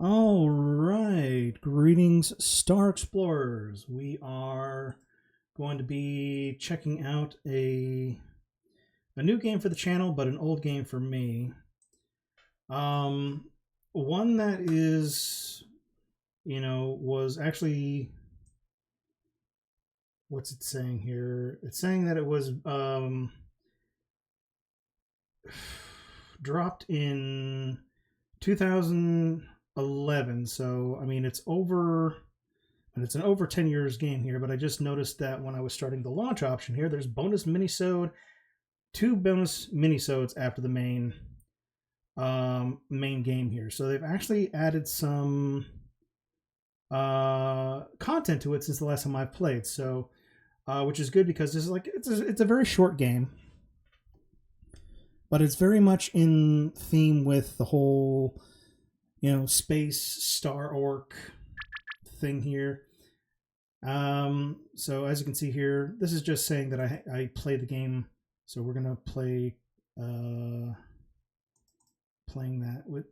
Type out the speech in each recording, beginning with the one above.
All right, greetings, Star Explorers. We are going to be checking out a new game for the channel, but an old game for me. One that is, was actually, what's it saying here? It's saying that it was dropped in 2011. So I mean, it's over, and it's an over 10 years game here. But I just noticed that when I was starting the launch option here, there's bonus minisode, 2 bonus minisodes after the main game here. So they've actually added some content to it since the last time I've played. So which is good because it's a very short game, but it's very much in theme with the whole space Star Orc thing here. So as you can see here, this is just saying that I play the game. So we're gonna play playing that with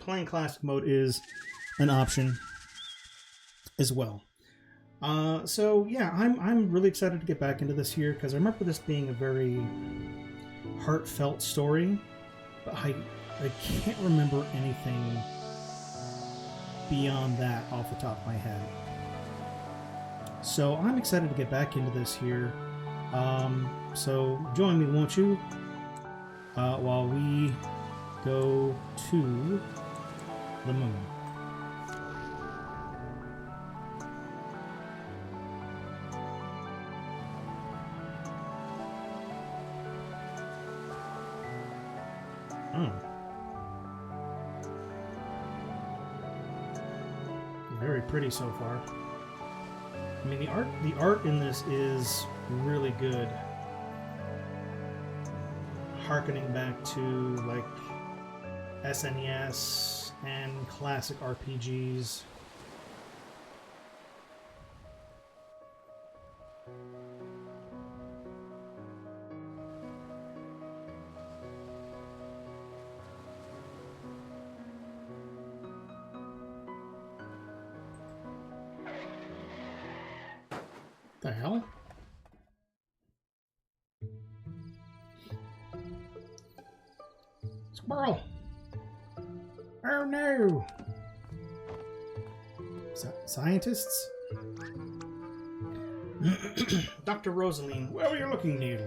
playing classic mode is an option as well. So yeah, I'm really excited to get back into this here because I remember this being a very heartfelt story, but I can't remember anything beyond that off the top of my head. So I'm excited to get back into this here. So join me, won't you, while we go to the moon. Very pretty so far. I mean, the art in this is really good, harkening back to like SNES and classic RPGs. The hell? Squirrel! Oh no! Scientists? Dr. Rosaline, where were you looking, Neil?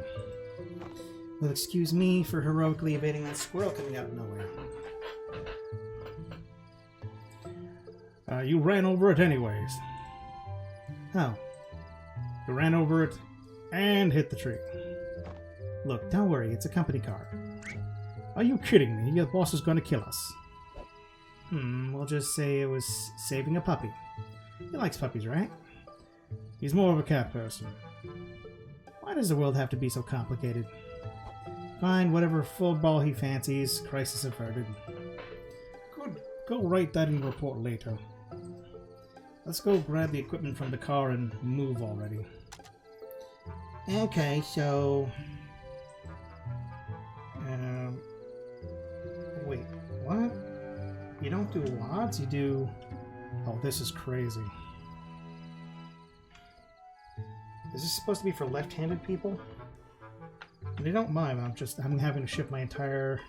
Well, excuse me for heroically evading that squirrel coming out of nowhere. You ran over it anyways. How? You ran over it and hit the tree. Look, don't worry, it's a company car. Are you kidding me? Your boss is going to kill us. We'll just say it was saving a puppy. He likes puppies, right? He's more of a cat person. Why does the world have to be so complicated? Fine, whatever football he fancies, crisis averted. Good, go write that in the report later. Let's go grab the equipment from the car and move already. Okay, so... wait, what? You don't do lots, you do... Oh, this is crazy. Is this supposed to be for left-handed people? They don't mind, I'm having to shift my entire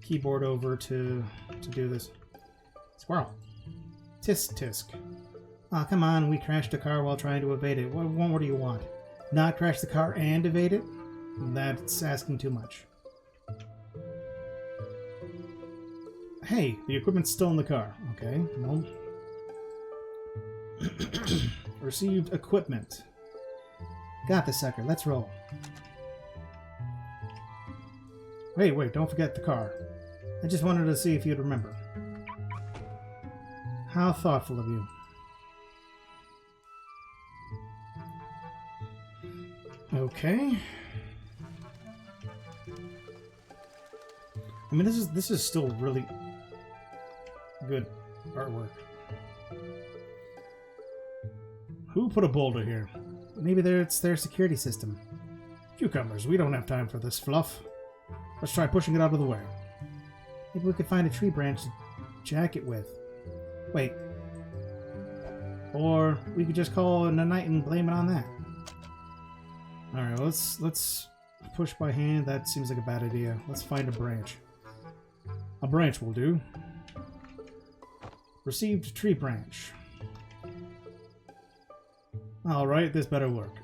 keyboard over to do this. Squirrel. Tisk tisk. Aw, come on, we crashed the car while trying to evade it. What more do you want? Not crash the car and evade it? That's asking too much. Hey, the equipment's still in the car. Okay, well... Received equipment. Got this sucker, let's roll. Wait, don't forget the car. I just wanted to see if you'd remember. How thoughtful of you. Okay. I mean, this is still really good artwork. Who put a boulder here? Maybe it's their security system. Cucumbers, we don't have time for this fluff. Let's try pushing it out of the way. Maybe we could find a tree branch to jacket with? Wait. Or we could just call it a night and blame it on that. Alright, let's push by hand. That seems like a bad idea. Let's find a branch. A branch will do. Received tree branch. Alright, this better work.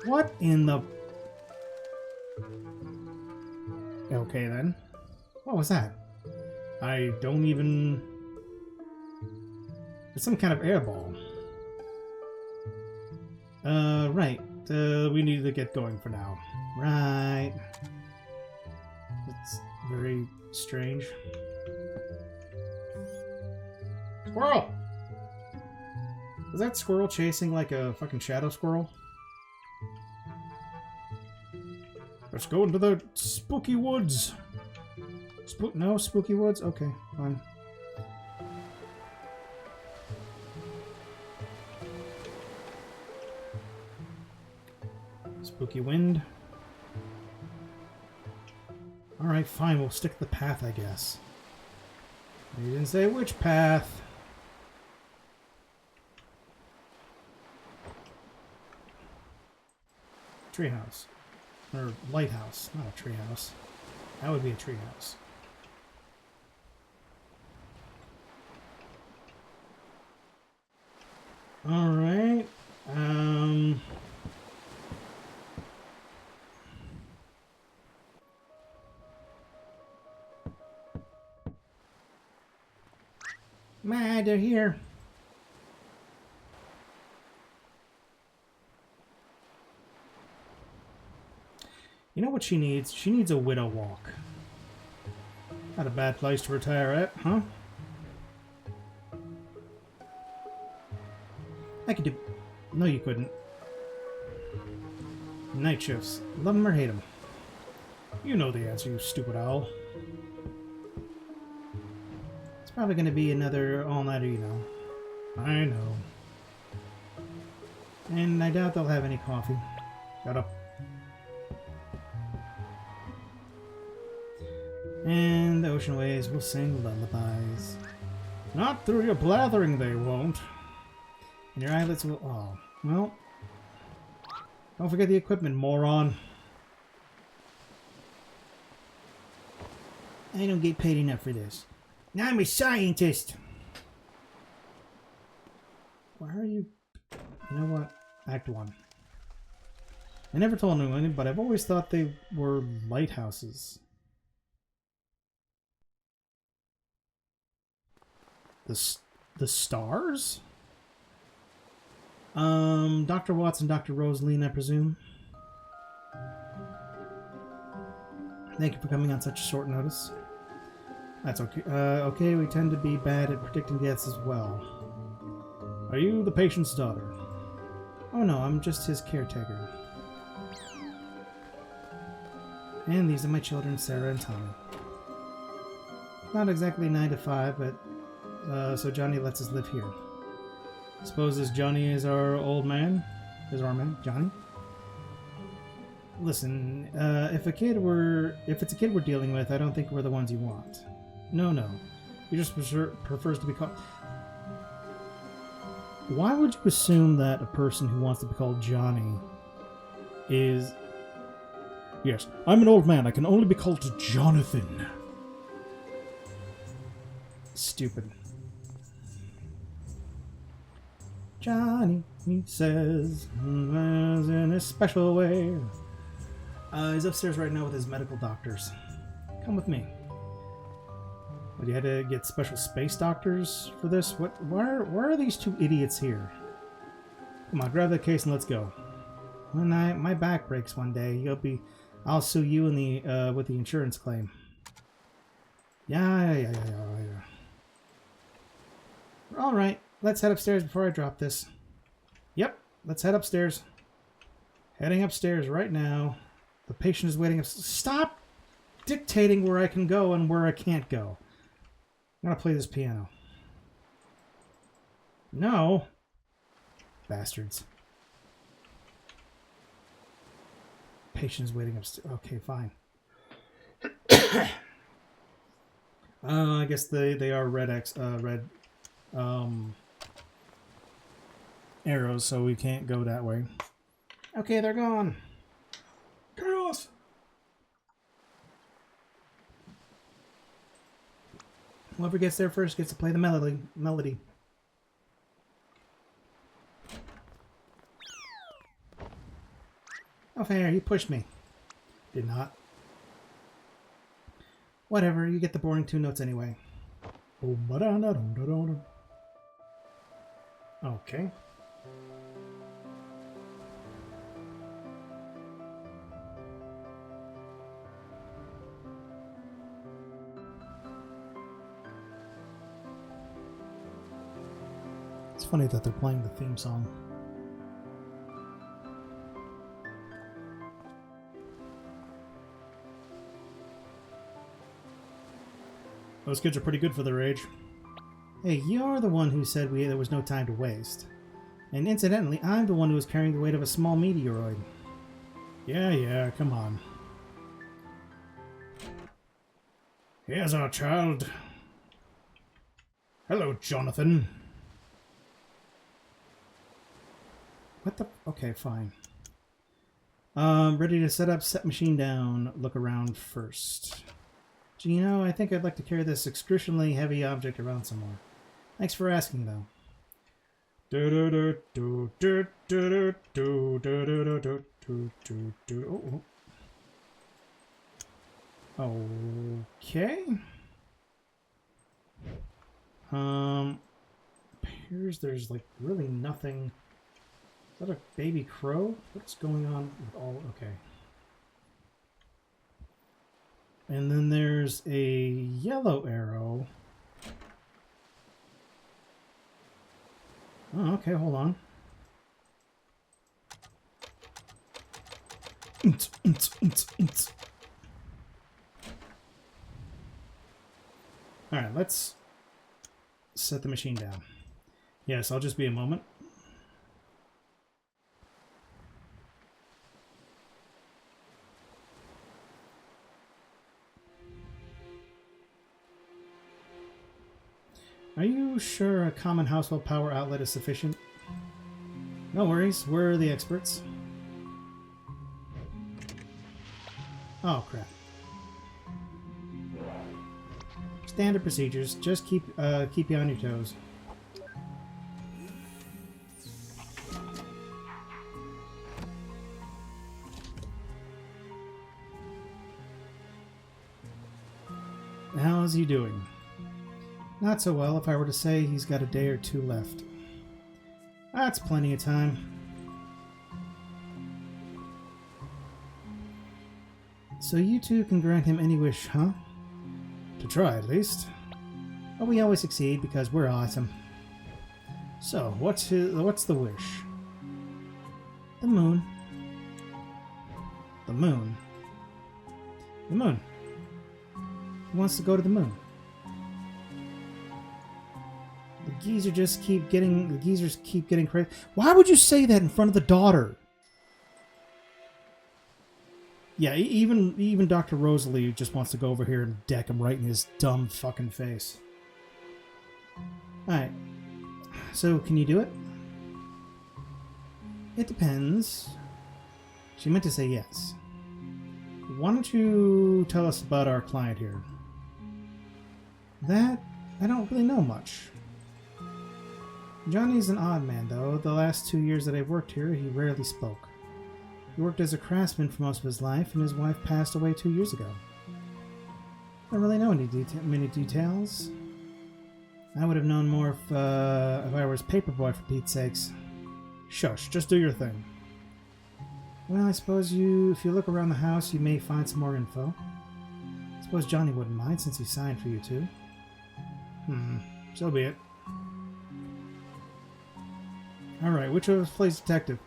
What in the... Okay then. What was that? I don't even... It's some kind of airball. Right. We need to get going for now. Right. It's very strange. Squirrel! Is that squirrel chasing like a fucking shadow squirrel? Let's go into the spooky woods. No, spooky woods? Okay, fine. Spooky wind. Alright, fine, we'll stick to the path, I guess. You didn't say which path. Treehouse. Or lighthouse, not a treehouse. That would be a treehouse. Alright. They're here. You know what she needs? She needs a widow walk. Not a bad place to retire at, huh? I could do... No, you couldn't. Night shifts. Love them or hate them. You know the answer, you stupid owl. It's probably going to be another all-nighter, you know. I know. And I doubt they'll have any coffee. Shut up. And the ocean waves will sing lullabies. Not through your blathering, they won't. And your eyelids will... Oh, well... Don't forget the equipment, moron. I don't get paid enough for this. Now I'm a scientist! Why are you... You know what? Act 1. I never told anyone, but I've always thought they were lighthouses. The stars? Dr. Watts and Dr. Rosaline, I presume. Thank you for coming on such short notice. That's okay. Okay, we tend to be bad at predicting deaths as well. Are you the patient's daughter? Oh no, I'm just his caretaker. And these are my children, Sarah and Tommy. Not exactly 9 to 5, but so Johnny lets us live here. Suppose this Johnny is our old man? Is our man, Johnny? Listen, if it's a kid we're dealing with, I don't think we're the ones you want. No. He just prefers to be called... Why would you assume that a person who wants to be called Johnny is... Yes, I'm an old man. I can only be called Jonathan. Stupid. Johnny, he says, in a special way. He's upstairs right now with his medical doctors. Come with me. But you had to get special space doctors for this? What? Why are these two idiots here? Come on, grab that case and let's go. When my back breaks one day, I'll sue you in the with the insurance claim. Yeah. All right, let's head upstairs before I drop this. Yep, let's head upstairs. Heading upstairs right now. The patient is waiting. Stop dictating where I can go and where I can't go. I'm gonna play this piano. No. Bastards. Patient is waiting upstairs. Okay, fine. I guess they are red arrows, so we can't go that way. Okay, they're gone. Chaos. Whoever gets there first gets to play the melody. Oh, fair, you pushed me. Did not. Whatever, you get the boring 2 notes anyway. Okay. It's funny that they're playing the theme song. Those kids are pretty good for their age. Hey, you're the one who said there was no time to waste. And incidentally, I'm the one who was carrying the weight of a small meteoroid. Yeah, come on. Here's our child. Hello, Jonathan. What the? Okay, fine. Ready to set machine down. Look around first. Gino, I think I'd like to carry this excruciatingly heavy object around some more. Thanks for asking, though. Okay. Appears there's like really nothing. Is that a baby crow? What's going on with all? Okay. And then there's a yellow arrow. Oh, okay, hold on. Alright, let's set the machine down. Yes, I'll just be a moment. Are you sure a common household power outlet is sufficient? No worries, we're the experts. Oh, crap. Standard procedures, just keep you on your toes. How's he doing? Not so well. If I were to say he's got a day or 2 left. That's plenty of time. So you two can grant him any wish, huh? To try, at least. But we always succeed because we're awesome. So, what's the wish? The moon. The moon. The moon. He wants to go to the moon. The geezers keep getting crazy. Why would you say that in front of the daughter? Yeah, even Dr. Rosalie just wants to go over here and deck him right in his dumb fucking face. Alright. So, can you do it? It depends. She meant to say yes. Why don't you tell us about our client here? That, I don't really know much. Johnny's an odd man, though. The last 2 years that I've worked here, he rarely spoke. He worked as a craftsman for most of his life, and his wife passed away 2 years ago. I don't really know many details. I would have known more if I were his paperboy, for Pete's sakes. Shush, just do your thing. Well, I suppose if you look around the house, you may find some more info. I suppose Johnny wouldn't mind, since he signed for you too. So be it. Alright, which of us plays detective?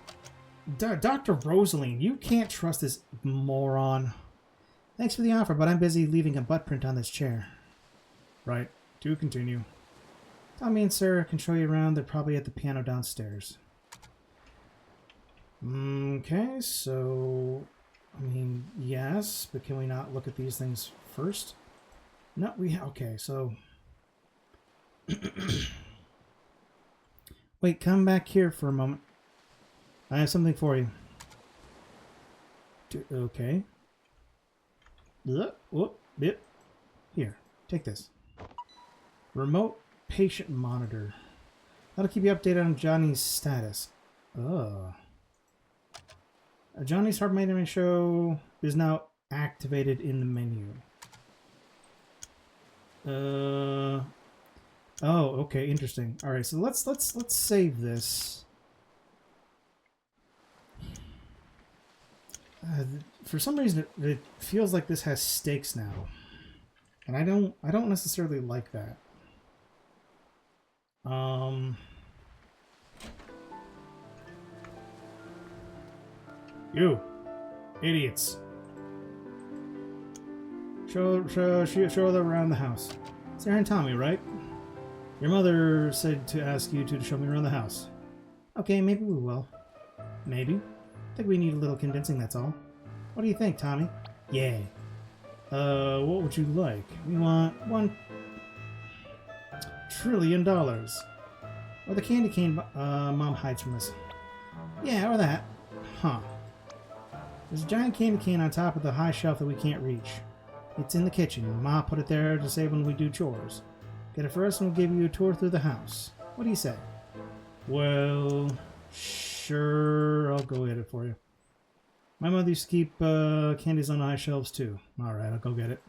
Dr. Rosaline, you can't trust this moron. Thanks for the offer, but I'm busy leaving a butt print on this chair. Right. Do continue. Tommy and Sarah can show you around. They're probably at the piano downstairs. Okay, so... I mean, yes, but can we not look at these things first? No, okay, so... Wait, come back here for a moment. I have something for you. Okay. Whoop, yep. Here, take this. Remote patient monitor. That'll keep you updated on Johnny's status. Oh. Johnny's heart maintenance show is now activated in the menu. Oh, okay, interesting. All right, so let's save this. For some reason, it feels like this has stakes now, and I don't necessarily like that. You idiots! Show them around the house. Sarah and Tommy, right? Your mother said to ask you two to show me around the house. Okay, maybe we will. Maybe. I think we need a little convincing, that's all. What do you think, Tommy? Yeah. What would you like? We want $1 trillion. Or the candy cane Mom hides from us. Yeah, or that. Huh. There's a giant candy cane on top of the high shelf that we can't reach. It's in the kitchen. Ma put it there to save when we do chores. Get it for us and we'll give you a tour through the house. What do you say? Well, sure, I'll go get it for you. My mother used to keep candies on high shelves too. Alright, I'll go get it.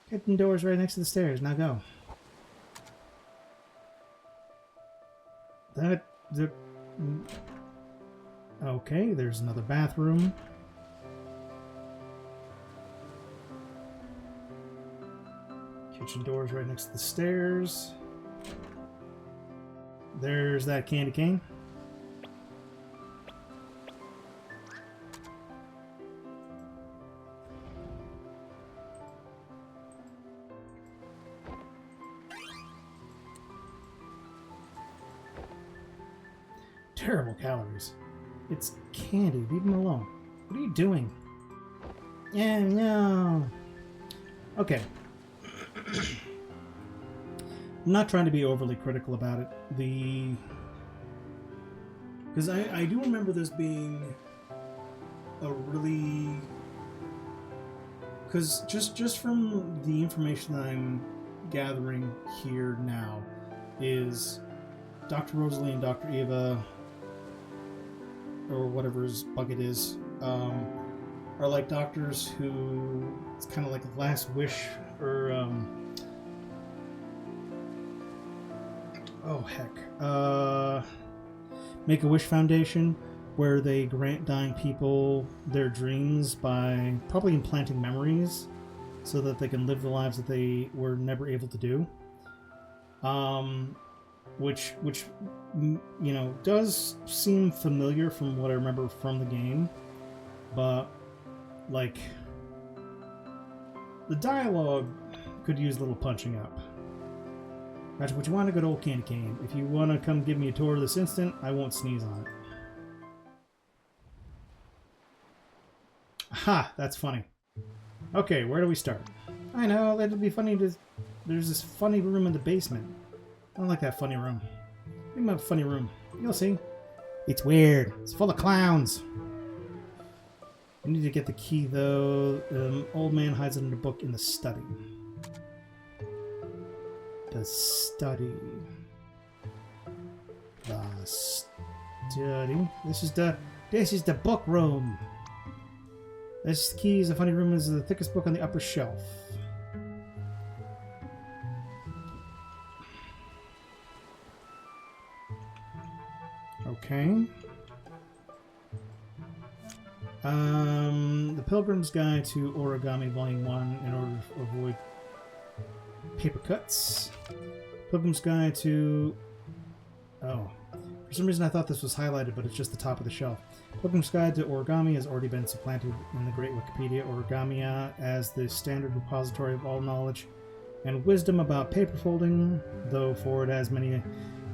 Kitchen door's right next to the stairs. Now go. Okay, there's another bathroom. Kitchen door's right next to the stairs. There's that candy cane. Terrible calories. It's candy. Leave them alone. What are you doing? Yeah, no. Okay. I'm not trying to be overly critical about it. Because I do remember this being a really... Because just from the information that I'm gathering here now is Dr. Rosalie and Dr. Eva, or whatever his bucket is, are like doctors who... It's kind of like a last wish, or... oh heck, Make-A-Wish Foundation, where they grant dying people their dreams by probably implanting memories so that they can live the lives that they were never able to do. Which you know, does seem familiar from what I remember from the game, but like the dialogue could use a little punching up. Gotcha, but you want a good old candy cane. If you want to come give me a tour this instant, I won't sneeze on it. Ha! That's funny. Okay, where do we start? I know, that'd be funny to... There's this funny room in the basement. I don't like that funny room. Give me a funny room. You'll see. It's weird. It's full of clowns. I need to get the key, though. Old man hides it in a book in the study. The study. The study. This is the book room. This key is the funny room. Is the thickest book on the upper shelf. Okay. The Pilgrim's Guide to Origami Volume 1 in order to avoid paper cuts. Pilgrim's Guide to... Oh. For some reason I thought this was highlighted, but it's just the top of the shelf. Pilgrim's Guide to Origami has already been supplanted in the Great Wikipedia Origamia as the standard repository of all knowledge and wisdom about paper folding, though for it has many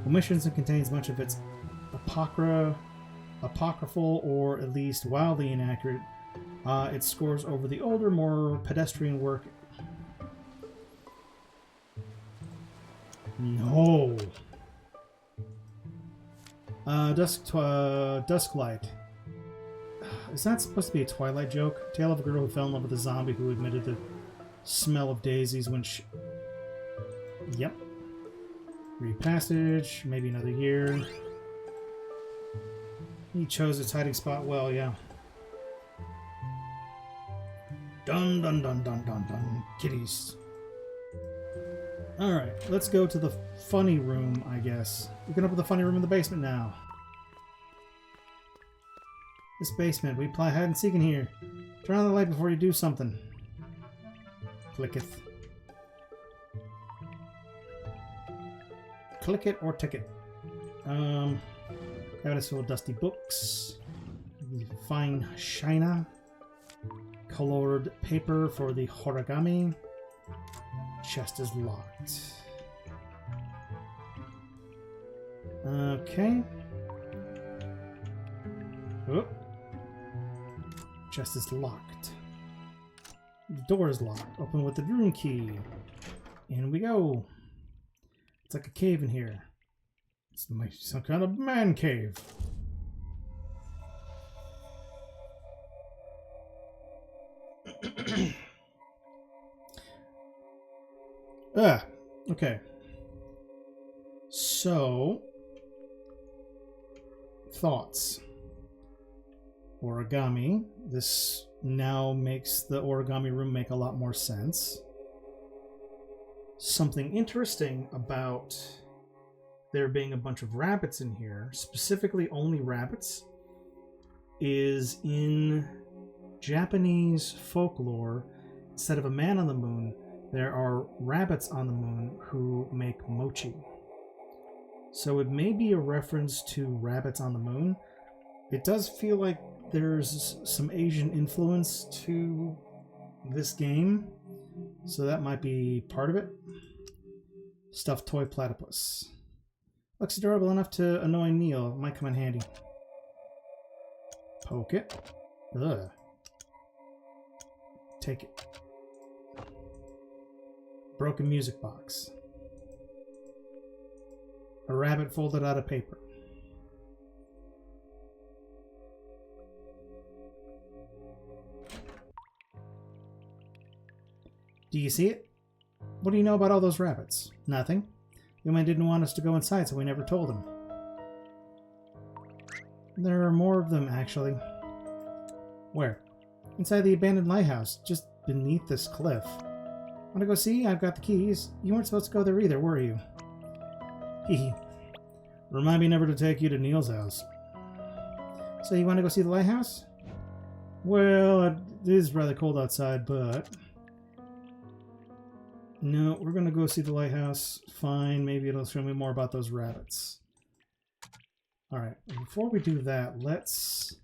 omissions and contains much of its apocryphal or at least wildly inaccurate. It scores over the older, more pedestrian work No. Dusklight. Is that supposed to be a Twilight joke? Tale of a girl who fell in love with a zombie who admitted the smell of daisies when she... Yep. Read passage. Maybe another year. He chose its hiding spot well, yeah. Dun dun dun dun dun dun. Kitties. Alright, let's go to the funny room, I guess. We can open the funny room in the basement now. This basement, we play hide and seek in here. Turn on the light before you do something. Clicketh. Click it or tick it. Cabinets full of dusty books. Fine china. Colored paper for the origami. Chest is locked. Okay. Oh. Chest is locked. The door is locked. Open with the room key. In we go. It's like a cave in here. It's like some kind of man cave. Okay. So, thoughts. Origami. This now makes the origami room make a lot more sense. Something interesting about there being a bunch of rabbits in here, specifically only rabbits, is in Japanese folklore, instead of a man on the moon, there are rabbits on the moon who make mochi. So it may be a reference to rabbits on the moon. It does feel like there's some Asian influence to this game, so that might be part of it. Stuffed toy platypus. Looks adorable enough to annoy Neil. Might come in handy. Poke it. Ugh. Take it. Broken music box. A rabbit folded out of paper. Do you see it? What do you know about all those rabbits? Nothing. The man didn't want us to go inside, so we never told him. There are more of them, actually. Where? Inside the abandoned lighthouse, just beneath this cliff. Want to go see? I've got the keys. You weren't supposed to go there either, were you? Hee. Remind me never to take you to Neil's house. So you want to go see the lighthouse? Well, it is rather cold outside, but... No, we're going to go see the lighthouse. Fine, maybe it'll show me more about those rabbits. Alright, before we do that, let's...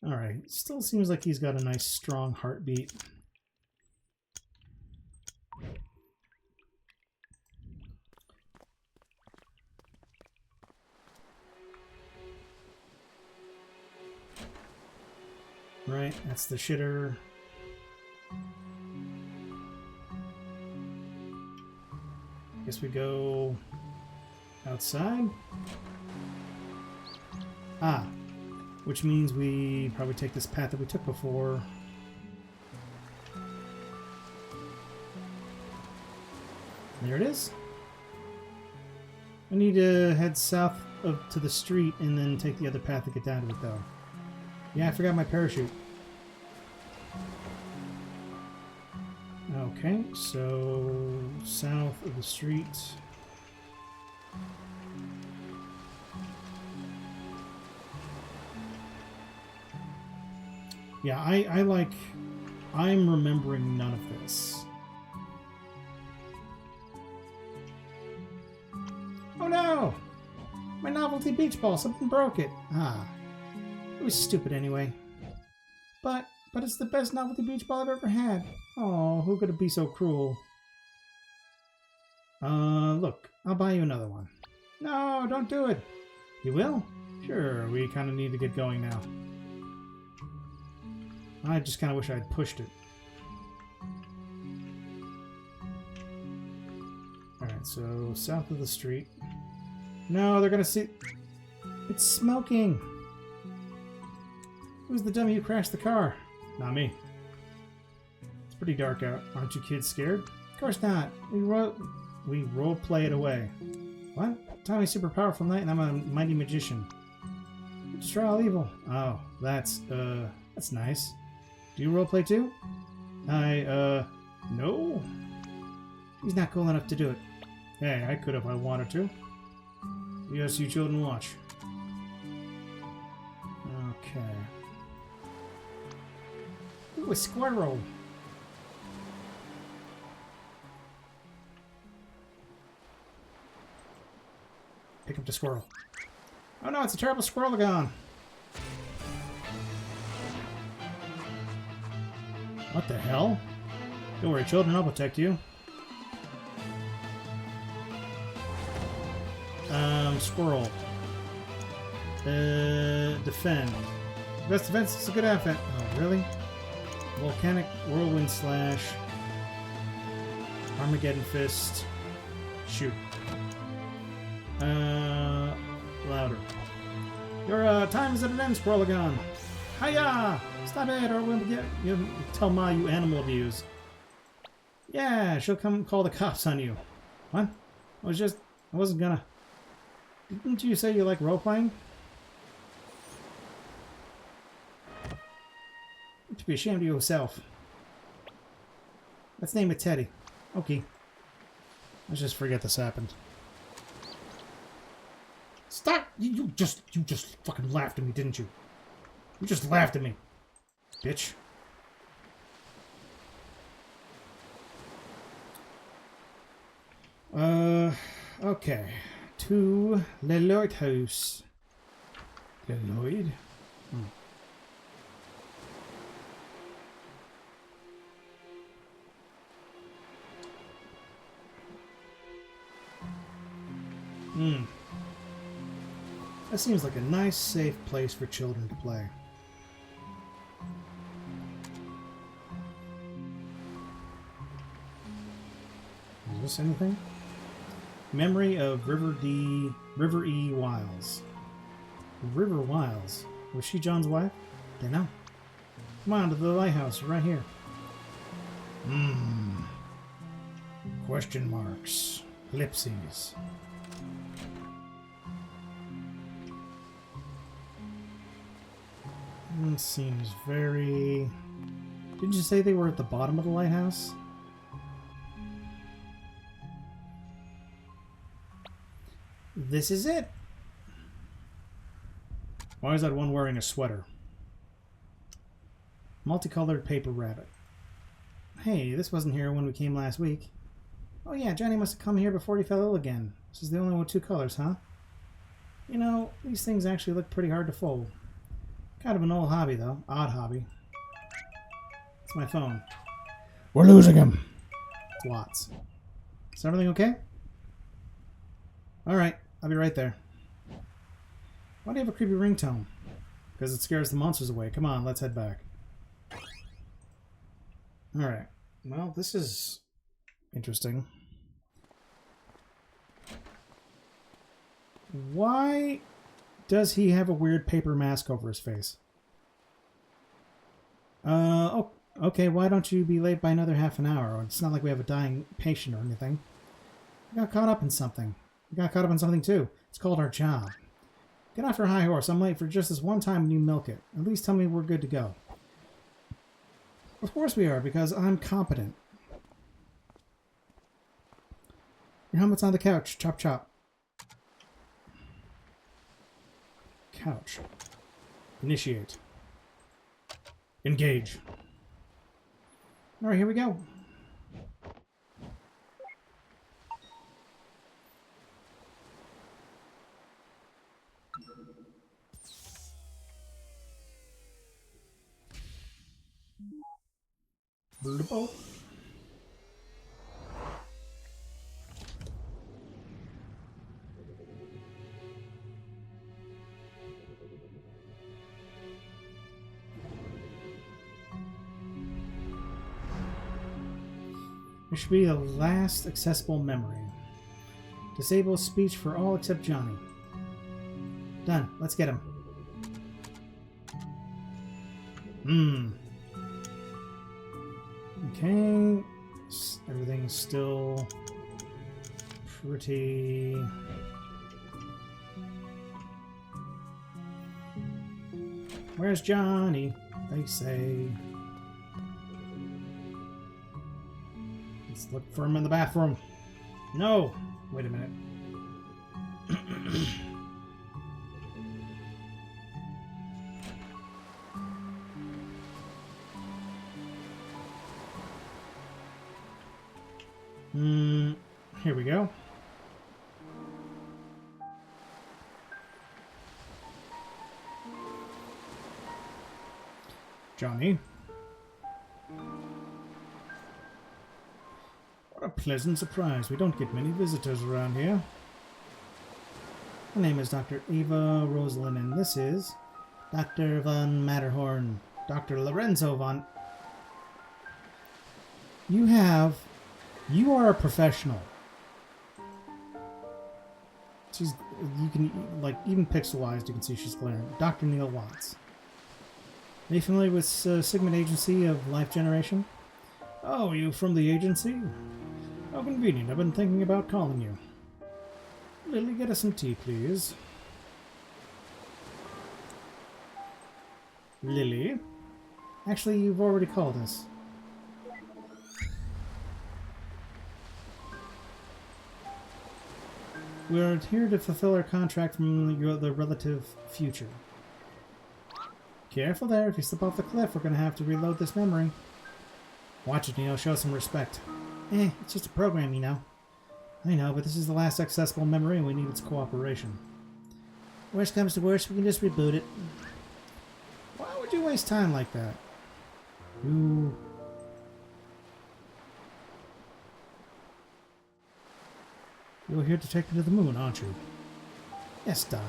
Alright, still seems like he's got a nice strong heartbeat. Right, that's the shitter. Guess we go outside. Ah, which means we probably take this path that we took before. There it is. I need to head south to the street and then take the other path to get down to it, though. Yeah, I forgot my parachute. Okay, so south of the street. Yeah, I'm remembering none of this. Oh no! My novelty beach ball, something broke it. Ah. It was stupid anyway. But it's the best novelty beach ball I've ever had. Oh, who could be so cruel? Look, I'll buy you another one. No, don't do it. You will? Sure, we kind of need to get going now. I just kind of wish I'd pushed it. Alright, so south of the street. No, they're gonna see... It's smoking! Who's the dummy who crashed the car? Not me. It's pretty dark out. Aren't you kids scared? Of course not. We role play it away. What? Tommy's super powerful knight and I'm a mighty magician. Destroy all evil. Oh, that's nice. Do you roleplay too? No. He's not cool enough to do it. Hey, I could if I wanted to. Yes, you children watch. Okay. Ooh, a squirrel. Pick up the squirrel. Oh no, it's a terrible squirrel gone. What the hell? Don't worry, children, I'll protect you. Squirrel. Defend. Best defense is a good outfit. Oh, really? Volcanic Whirlwind Slash. Armageddon Fist. Shoot. Louder. Your time is at an end, Squirrelagon. Hiya! Stop it, or we'll get you. Tell Ma you animal abuse. Yeah, she'll come call the cops on you. What? I wasn't gonna. Didn't you say you like role playing? To be ashamed of yourself. Let's name it Teddy. Okay. Let's just forget this happened. Stop! You just fucking laughed at me, didn't you? You just laughed at me, bitch. Okay. To the lighthouse. The Lloyd? That seems like a nice, safe place for children to play. Is this anything? Memory of River E. Wiles. River Wiles? Was she John's wife? Don't know. Come on to the lighthouse, right here. Question marks. Ellipses. Seems very... Didn't you say they were at the bottom of the lighthouse? This is it. Why is that one wearing a sweater? Multicolored paper rabbit. Hey, this wasn't here when we came last week. Oh yeah, Johnny must have come here before he fell ill again. This is the only one with 2 colors, huh? You know, these things actually look pretty hard to fold. Kind of an old hobby, though. Odd hobby. It's my phone. We're losing him. It's Watts. Is everything okay? Alright, I'll be right there. Why do you have a creepy ringtone? Because it scares the monsters away. Come on, let's head back. Alright. Well, this is interesting. Why does he have a weird paper mask over his face? Oh, okay, why don't you be late by another half an hour? It's not like we have a dying patient or anything. We got caught up in something. We got caught up in something too. It's called our job. Get off your high horse. I'm late for just this one time when you milk it. At least tell me we're good to go. Of course we are, because I'm competent. Your helmet's on the couch. Chop chop. Couch. Initiate. Engage. Alright, here we go. Bloop. It should be the last accessible memory. Disable speech for all except Johnny. Done. Let's get him. Okay. Everything's still pretty... Where's Johnny? They say. Let's look for him in the bathroom. No! Wait a minute. Here we go. Johnny. What a pleasant surprise. We don't get many visitors around here. My name is Dr. Eva Rosalind, and this is Dr. von Matterhorn. Dr. Lorenzo von... You are a professional. You can, like, even pixelized, you can see she's glaring. Dr. Neil Watts. Are you familiar with Sigmund Agency of Life Generation? Oh, you from the agency? How convenient. I've been thinking about calling you. Lily, get us some tea, please. Lily? Actually, you've already called us. We're here to fulfill our contract from the relative future. Careful there. If you slip off the cliff, we're going to have to reload this memory. Watch it, Neo. Show some respect. It's just a program, you know. I know, but this is the last accessible memory and we need its cooperation. Worst comes to worst, we can just reboot it. Why would you waste time like that? You're here to take me to the moon, aren't you? Yes, darling.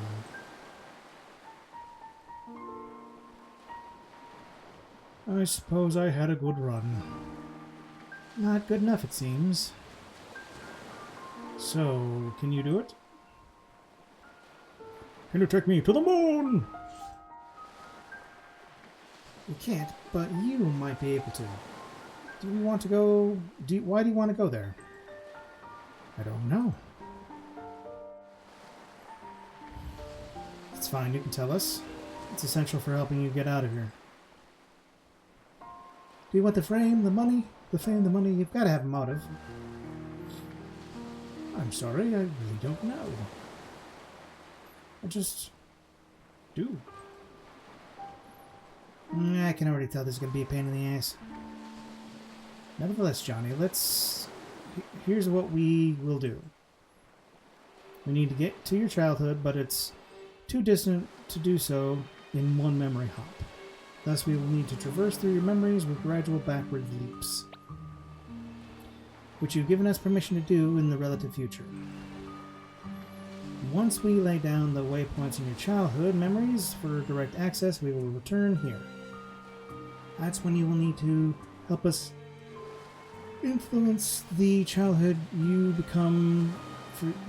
I suppose I had a good run. Not good enough, it seems. So, can you do it? Can you take me to the moon? We can't, but you might be able to. Do you want to go... Why do you want to go there? I don't know. It's fine, you can tell us. It's essential for helping you get out of here. Do you want the fame, the money? The fame, the money, you've got to have a motive. I'm sorry, I really don't know. I just... do. I can already tell this is going to be a pain in the ass. Nevertheless, Johnny, here's what we will do. We need to get to your childhood, but it's too distant to do so in one memory hop. Thus, we will need to traverse through your memories with gradual backward leaps, which you've given us permission to do in the relative future. Once we lay down the waypoints in your childhood memories for direct access, we will return here. That's when you will need to help us influence the childhood you become...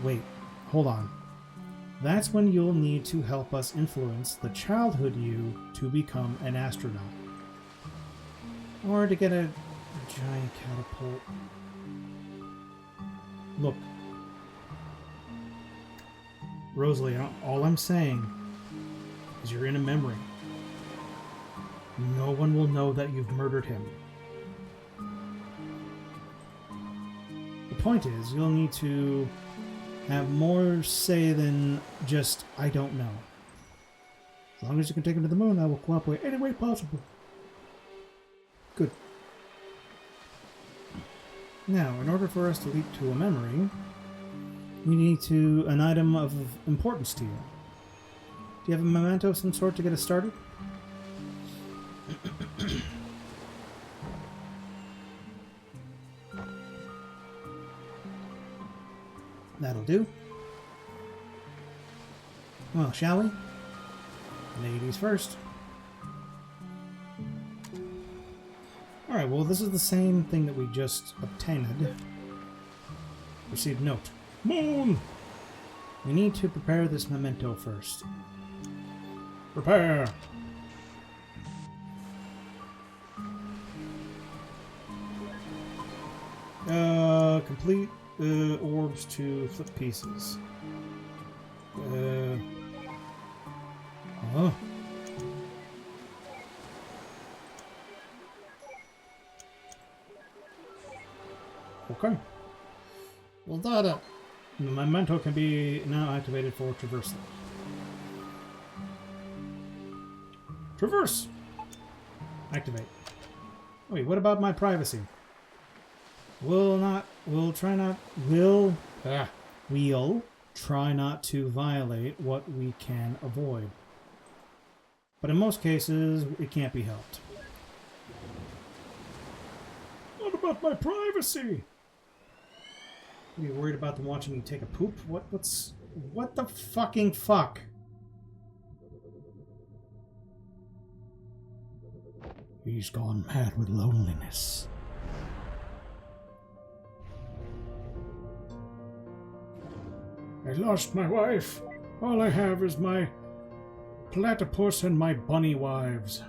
Wait, hold on. That's when you'll need to help us influence the childhood you to become an astronaut. Or to get a giant catapult. Look. Rosalie, all I'm saying is you're in a memory. No one will know that you've murdered him. The point is, you'll need to have more say than just, I don't know. As long as you can take him to the moon, I will cooperate any way possible. Good. Now, in order for us to leap to a memory, we need an item of importance to you. Do you have a memento of some sort to get us started? That'll do. Well, shall we? Ladies first. Alright, well, this is the same thing that we just obtained. Received note. Moon! We need to prepare this memento first. Prepare! Complete orbs to flip pieces. Huh? Okay. Well, that the memento can be now activated for traversal. Traverse! Activate. Wait, what about my privacy? We'll try not to violate what we can avoid. But in most cases, it can't be helped. What about my privacy? Are you worried about them watching me take a poop? What the fucking fuck? He's gone mad with loneliness. I lost my wife. All I have is my platypus and my bunny wives.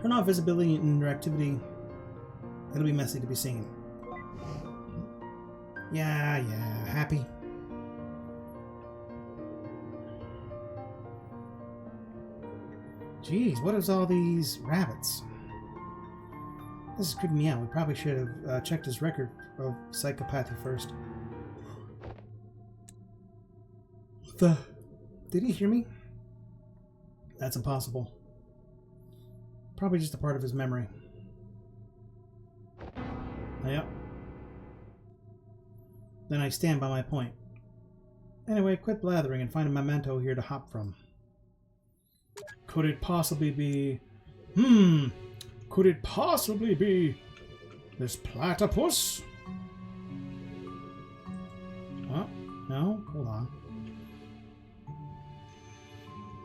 Turn off visibility and interactivity. It'll be messy to be seen. Yeah, happy. Jeez, what is all these rabbits? This is creeping me out. We probably should have checked his record of psychopathy first. What the? Did he hear me? That's impossible. Probably just a part of his memory. Yep. Then I stand by my point. Anyway, quit blathering and find a memento here to hop from. Could it possibly be... Could it possibly be this platypus? Oh, no? Hold on.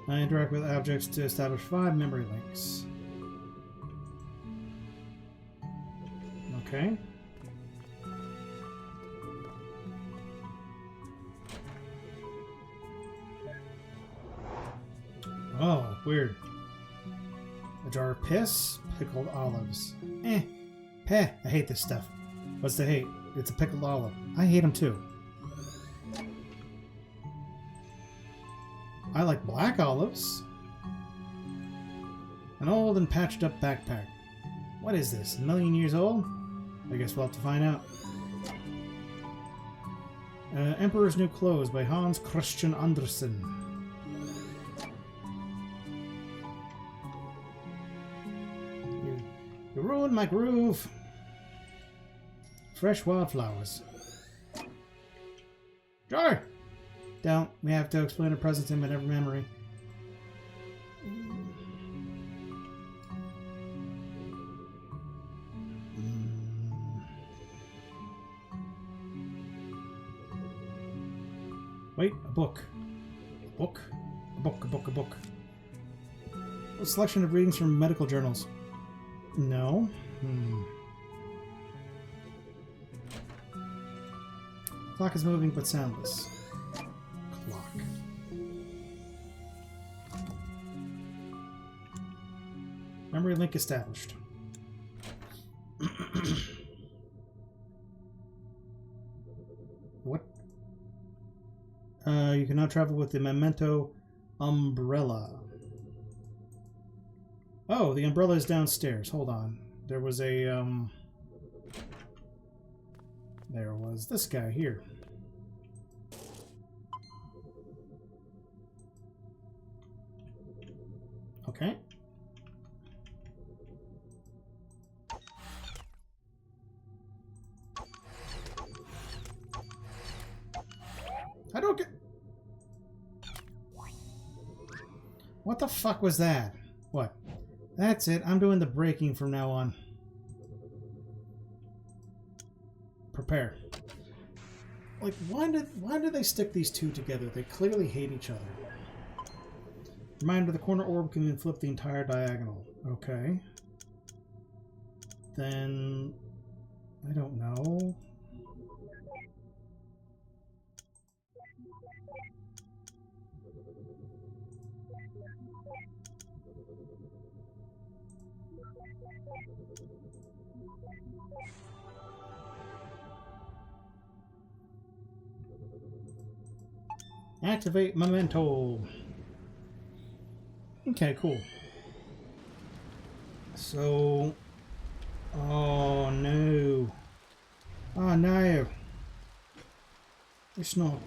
I interact with objects to establish 5 memory links. Okay. Oh, weird. A jar of piss, pickled olives. Peh, I hate this stuff. What's to hate? It's a pickled olive. I hate them too. I like black olives. An old and patched up backpack. What is this, a million years old? I guess we'll have to find out. Emperor's New Clothes by Hans Christian Andersen. You ruined my groove. Fresh wildflowers. Jar! Don't. We have to explain a presence in every memory. Wait, a book. A book? A book, a book, a book. A selection of readings from medical journals. No. Clock is moving but soundless. Clock. Memory link established. What? You can now travel with the memento umbrella. Oh, the umbrella is downstairs. Hold on. There was a, there was this guy here. Okay. I don't get... What the fuck was that? What? That's it. I'm doing the braking from now on. Prepare. Like, why did they stick these two together? They clearly hate each other. Reminder, the corner orb can then flip the entire diagonal. Okay. then I don't know. Activate memento. Okay, cool. So, oh no. Oh no. It's not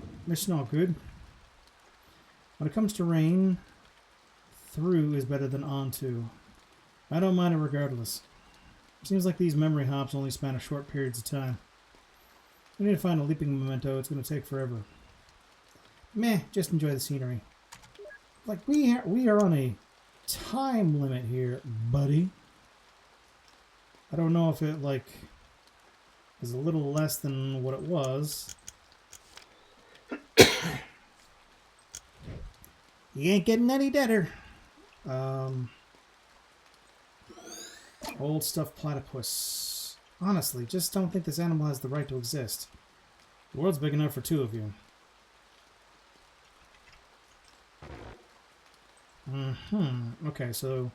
good. When it comes to rain, through is better than onto. I don't mind it regardless. Seems like these memory hops only span a short periods of time. We need to find a leaping memento. It's going to take forever. Meh, just enjoy the scenery. Like, we are on a time limit here, buddy. I don't know if it, like, is a little less than what it was. You ain't getting any deader. Old stuffed platypus. Honestly, just don't think this animal has the right to exist. The world's big enough for two of you. Okay, so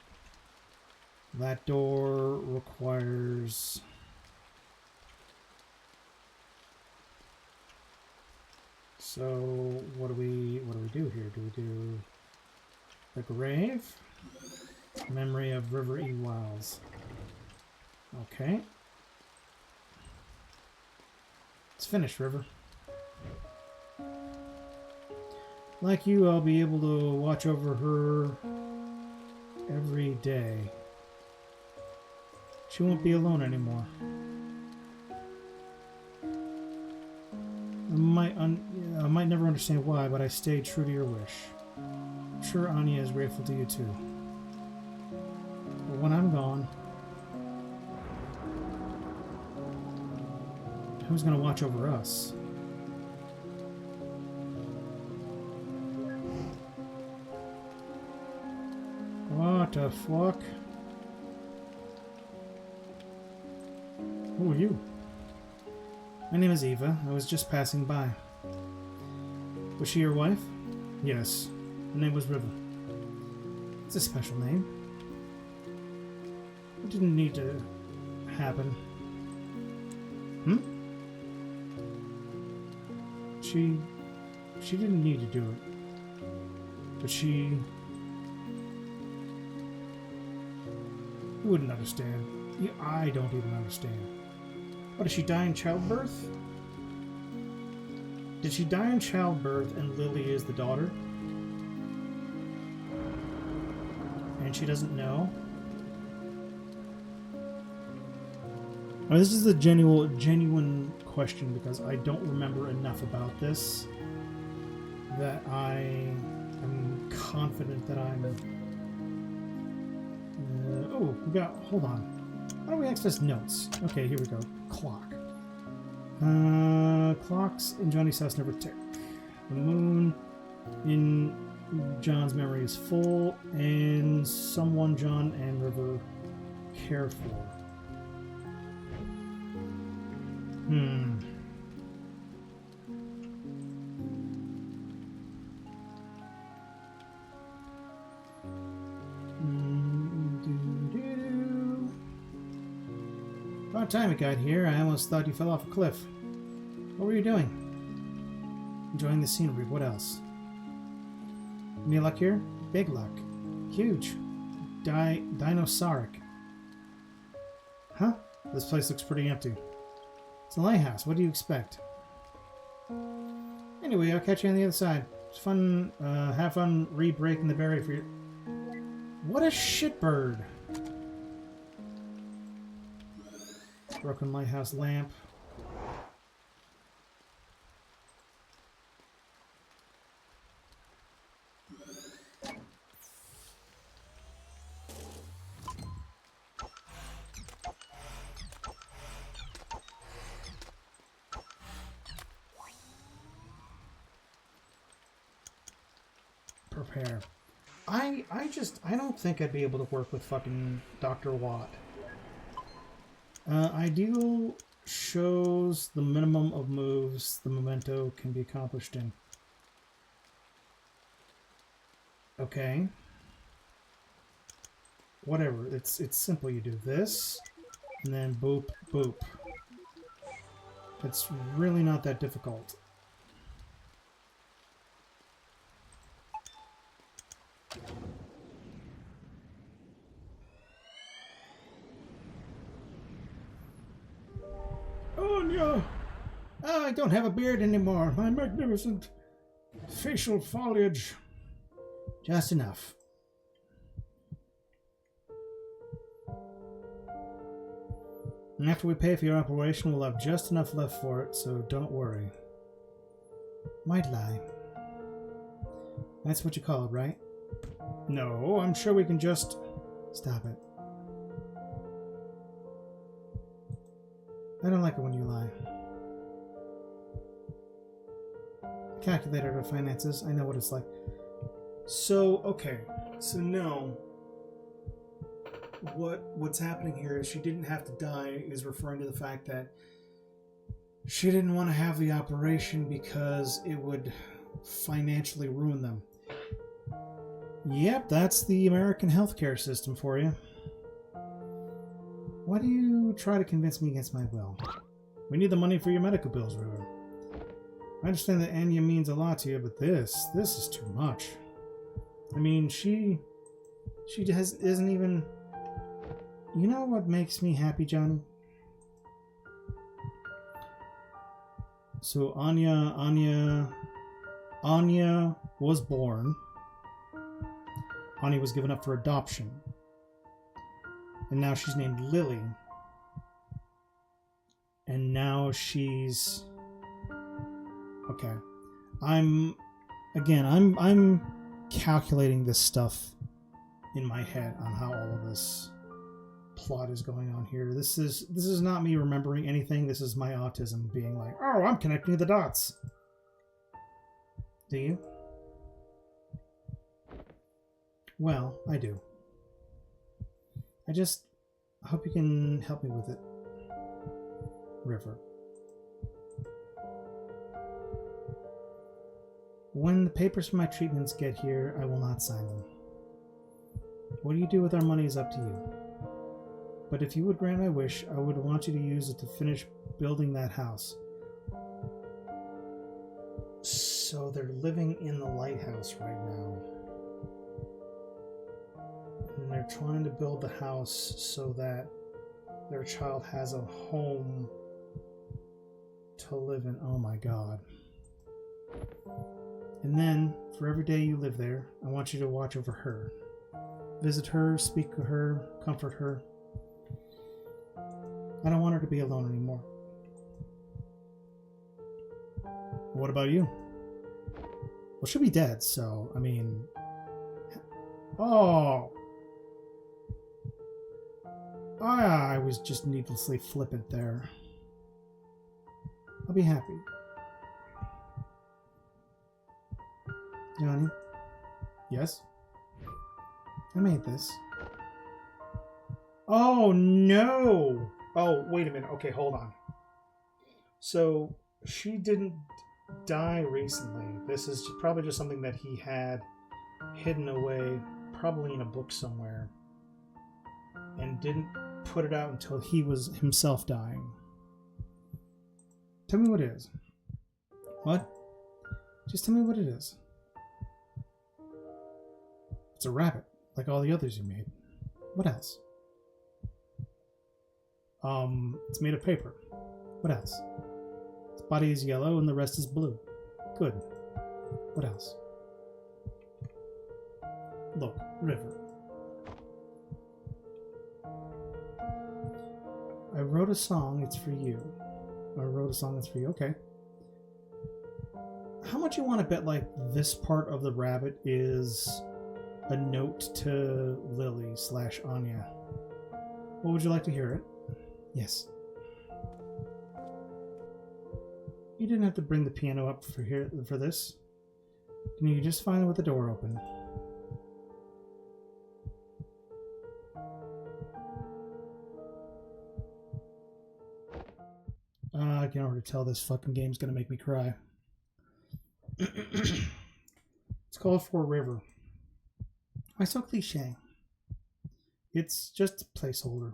that door requires... So what do we do here? Do we do the grave? Memory of River Ewiles. Okay. It's finished, River. Like you, I'll be able to watch over her every day. She won't be alone anymore. I might never understand why, but I stayed true to your wish. I'm sure Anya is grateful to you too. But when I'm gone, who's gonna watch over us? What the fuck? Who are you? My name is Eva. I was just passing by. Was she your wife? Yes. Her name was River. It's a special name. It didn't need to happen. She didn't need to do it. But she... You wouldn't understand. I don't even understand. What, did she die in childbirth? Did she die in childbirth and Lily is the daughter? And she doesn't know? Now, this is a genuine question because I don't remember enough about this that I am confident that I'm... oh, we got... Hold on. How do we access notes? Okay, here we go. Clock. Clocks in Johnny's house never tick. The moon in John's memory is full, and someone John and River care for. About time it got here. I almost thought you fell off a cliff. What were you doing? Enjoying the scenery. What else? Any luck here? Big luck. Huge. Dinosauric. Huh? This place looks pretty empty. It's a lighthouse. What do you expect? Anyway, I'll catch you on the other side. It's fun. Have fun re-breaking the barrier for you. What a shitbird! Broken lighthouse lamp. Prepare. I don't think I'd be able to work with fucking Dr. Watt. Ideal shows the minimum of moves the memento can be accomplished in. Okay. Whatever. It's simple. You do this, and then boop, boop. It's really not that difficult. Oh no! Oh, I don't have a beard anymore. My magnificent facial foliage. Just enough. And after we pay for your operation, we'll have just enough left for it, so don't worry. Might lie. That's what you call it, right? No, I'm sure we can just... Stop it. I don't like it when you lie. Calculator to finances. I know what it's like. So, okay. So no. What's happening here is she didn't have to die is referring to the fact that she didn't want to have the operation because it would financially ruin them. Yep, that's the American healthcare system for you. Why do you try to convince me against my will? We need the money for your medical bills, River. I understand that Anya means a lot to you, but this is too much. I mean, she isn't even... You know what makes me happy, Johnny? So Anya was born. Anya was given up for adoption. And now she's named Lily. And now she's... Okay. I'm calculating this stuff in my head on how all of this plot is going on here. This is not me remembering anything. This is my autism being like, oh, I'm connecting the dots. Do you? Well, I do. I just hope you can help me with it. River. When the papers for my treatments get here, I will not sign them. What you do with our money is up to you. But if you would grant my wish, I would want you to use it to finish building that house. So they're living in the lighthouse right now. And they're trying to build the house so that their child has a home to live in. Oh my God. And then, for every day you live there, I want you to watch over her. Visit her, speak to her, comfort her. I don't want her to be alone anymore. What about you? Well, she'll be dead, so, I mean... Oh! I was just needlessly flippant there. I'll be happy. Johnny? Yes? I made this. Oh, no! Oh, wait a minute. Okay, hold on. So, she didn't die recently. This is probably just something that he had hidden away, probably in a book somewhere, and didn't put it out until he was himself dying. Tell me what it is. What? Just tell me what it is. It's a rabbit, like all the others you made. What else? It's made of paper. What else? Its body is yellow and the rest is blue. Good. What else? Look, River. I wrote a song, it's for you. I wrote a song that's for you, okay. How much you want to bet, like, this part of the rabbit is a note to Lily / Anya? What would you like to hear it? Yes. You didn't have to bring the piano up for this. Can you just find it with the door open? I can already tell this fucking game's gonna make me cry. It's called For River. Why so cliche? It's just a placeholder.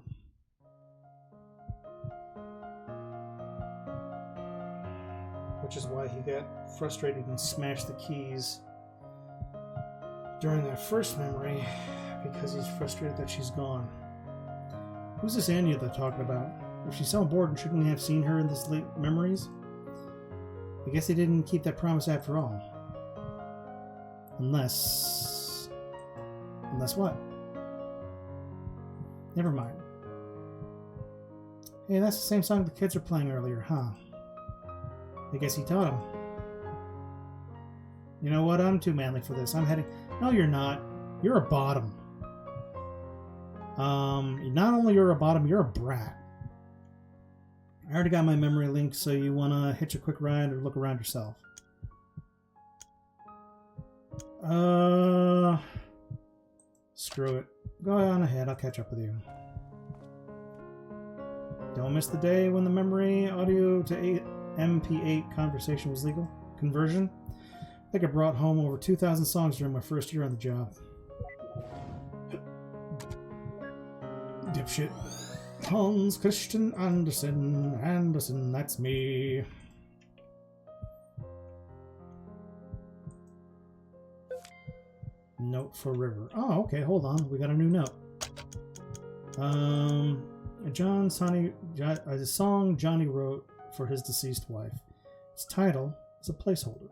Which is why he got frustrated and smashed the keys during that first memory, because he's frustrated that she's gone. Who's this Anya they're talking about? If she's so important, shouldn't we have seen her in this late memories? I guess they didn't keep that promise after all. Unless what? Never mind. Hey, that's the same song the kids were playing earlier, huh? I guess he taught him. You know what? I'm too manly for this. I'm heading... No, you're not. You're a bottom. Not only you're a bottom, you're a brat. I already got my memory link, so you want to hitch a quick ride or look around yourself? Screw it. Go on ahead, I'll catch up with you. Don't miss the day when the memory audio to MP8 conversation was legal. Conversion? I think I brought home over 2,000 songs during my first year on the job. Dipshit. Hans Christian Andersen, that's me. Note for River. Oh, okay, hold on. We got a new note. A song Johnny wrote for his deceased wife. Its title is a placeholder.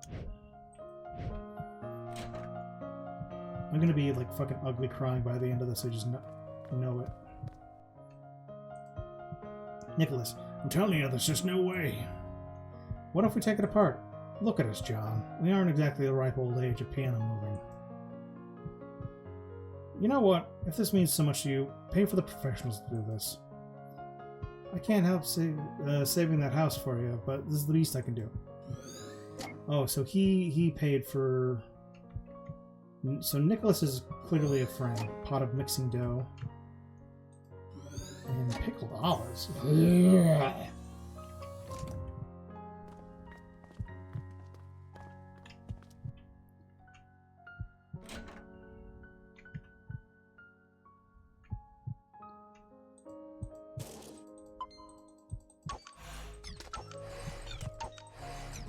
I'm gonna be like fucking ugly crying by the end of this. I just know it. Nicholas, I'm telling you, there's just no way. What if we take it apart? Look at us, John. We aren't exactly the ripe old age of piano moving. You know what? If this means so much to you, pay for the professionals to do this. I can't help saving that house for you, but this is the least I can do. Oh, so he paid for... So Nicholas is clearly a friend. Pot of mixing dough. And pickled olives. Yeah.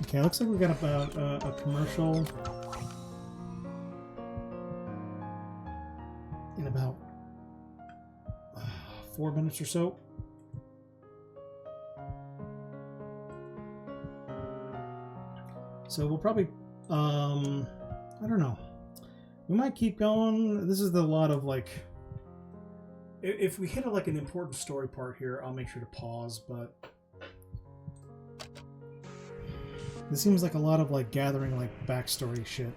Okay, looks like we got about a commercial in about 4 minutes or so. So we'll probably, I don't know. We might keep going. This is a lot of like, if we hit like an important story part here, I'll make sure to pause, but this seems like a lot of like gathering like backstory shit.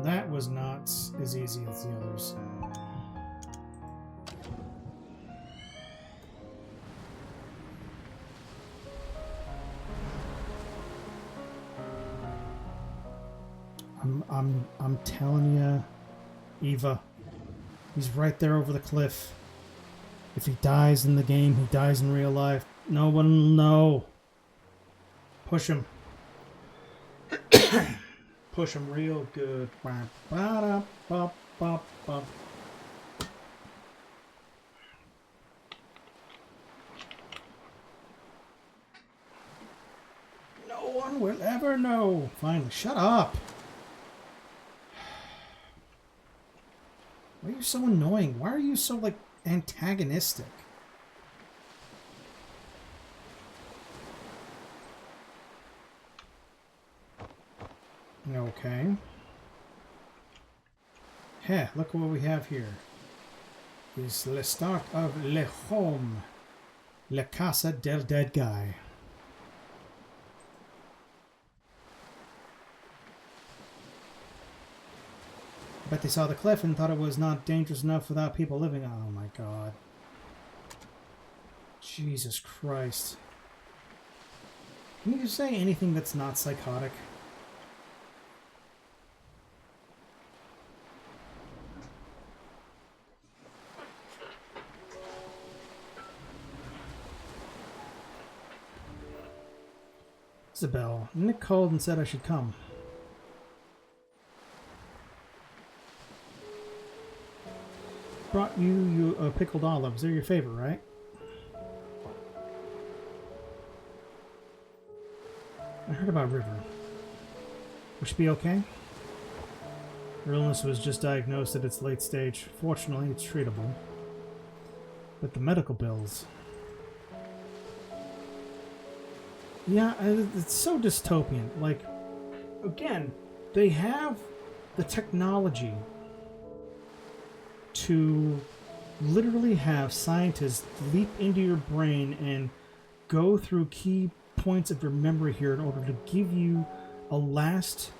That was not as easy as the others. I'm telling you, Eva, he's right there over the cliff. If he dies in the game, he dies in real life. No one will know. Push him. Push him real good. no! Finally, shut up! Why are you so annoying? Why are you so, like, antagonistic? Okay. Heh, look what we have here. It's the start of Le Home. La Casa del Dead Guy. I bet they saw the cliff and thought it was not dangerous enough without people living. Oh my god. Jesus Christ. Can you say anything that's not psychotic? Isabel, Nick called and said I should come. Brought you pickled olives. They're your favorite, right? I heard about River. Will she be okay? Her illness was just diagnosed at its late stage. Fortunately, it's treatable. But the medical bills... Yeah, it's so dystopian. Like, again, they have the technology to literally have scientists leap into your brain and go through key points of your memory here in order to give you a last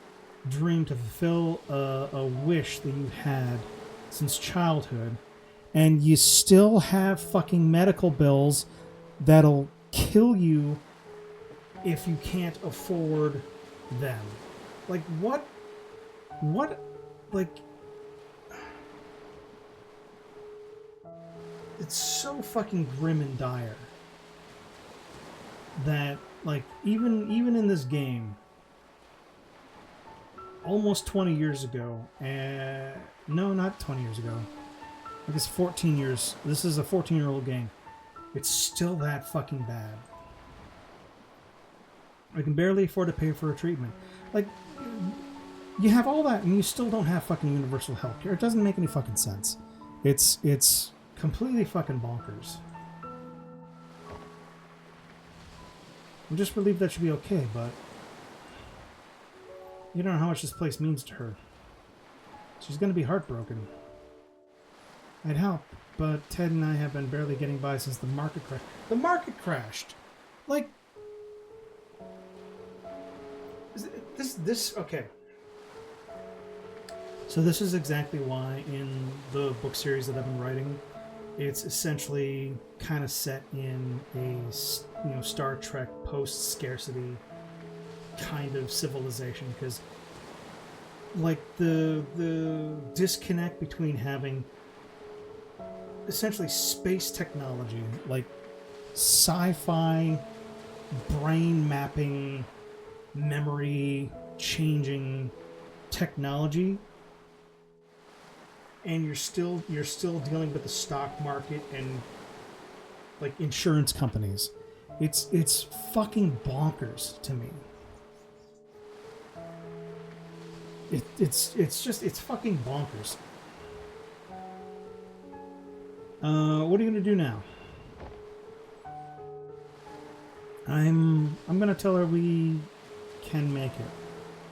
dream to fulfill a wish that you had since childhood, and you still have fucking medical bills that'll kill you if you can't afford them. Like, what, like, it's so fucking grim and dire that, like, even in this game, almost 20 years ago, no, not 20 years ago, I guess 14 years, this is a 14-year-old game, it's still that fucking bad. I can barely afford to pay for a treatment. Like, you have all that and you still don't have fucking universal health care. It doesn't make any fucking sense. It's completely fucking bonkers. I'm just relieved that she'll be okay, but you don't know how much this place means to her. She's gonna be heartbroken. I'd help, but Ted and I have been barely getting by since the market crashed. The market crashed! Like, okay. So this is exactly why in the book series that I've been writing, it's essentially kind of set in a Star Trek post-scarcity kind of civilization, because like the disconnect between having essentially space technology, like sci-fi brain mapping, memory changing technology, and you're still dealing with the stock market and like insurance companies. It's fucking bonkers to me. It's fucking bonkers. What are you gonna do now? I'm gonna tell her we can make it.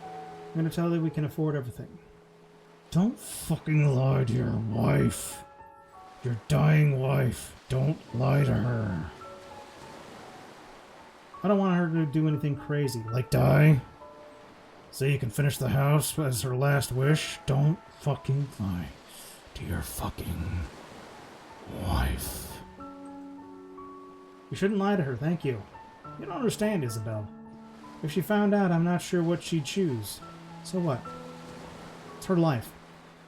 I'm gonna tell her we can afford everything. Don't fucking lie to your wife. Your dying wife. Don't lie to her. I don't want her to do anything crazy, like die. So you can finish the house as her last wish. Don't fucking lie to your fucking wife. You shouldn't lie to her, thank you. You don't understand, Isabel. If she found out, I'm not sure what she'd choose. So what? It's her life.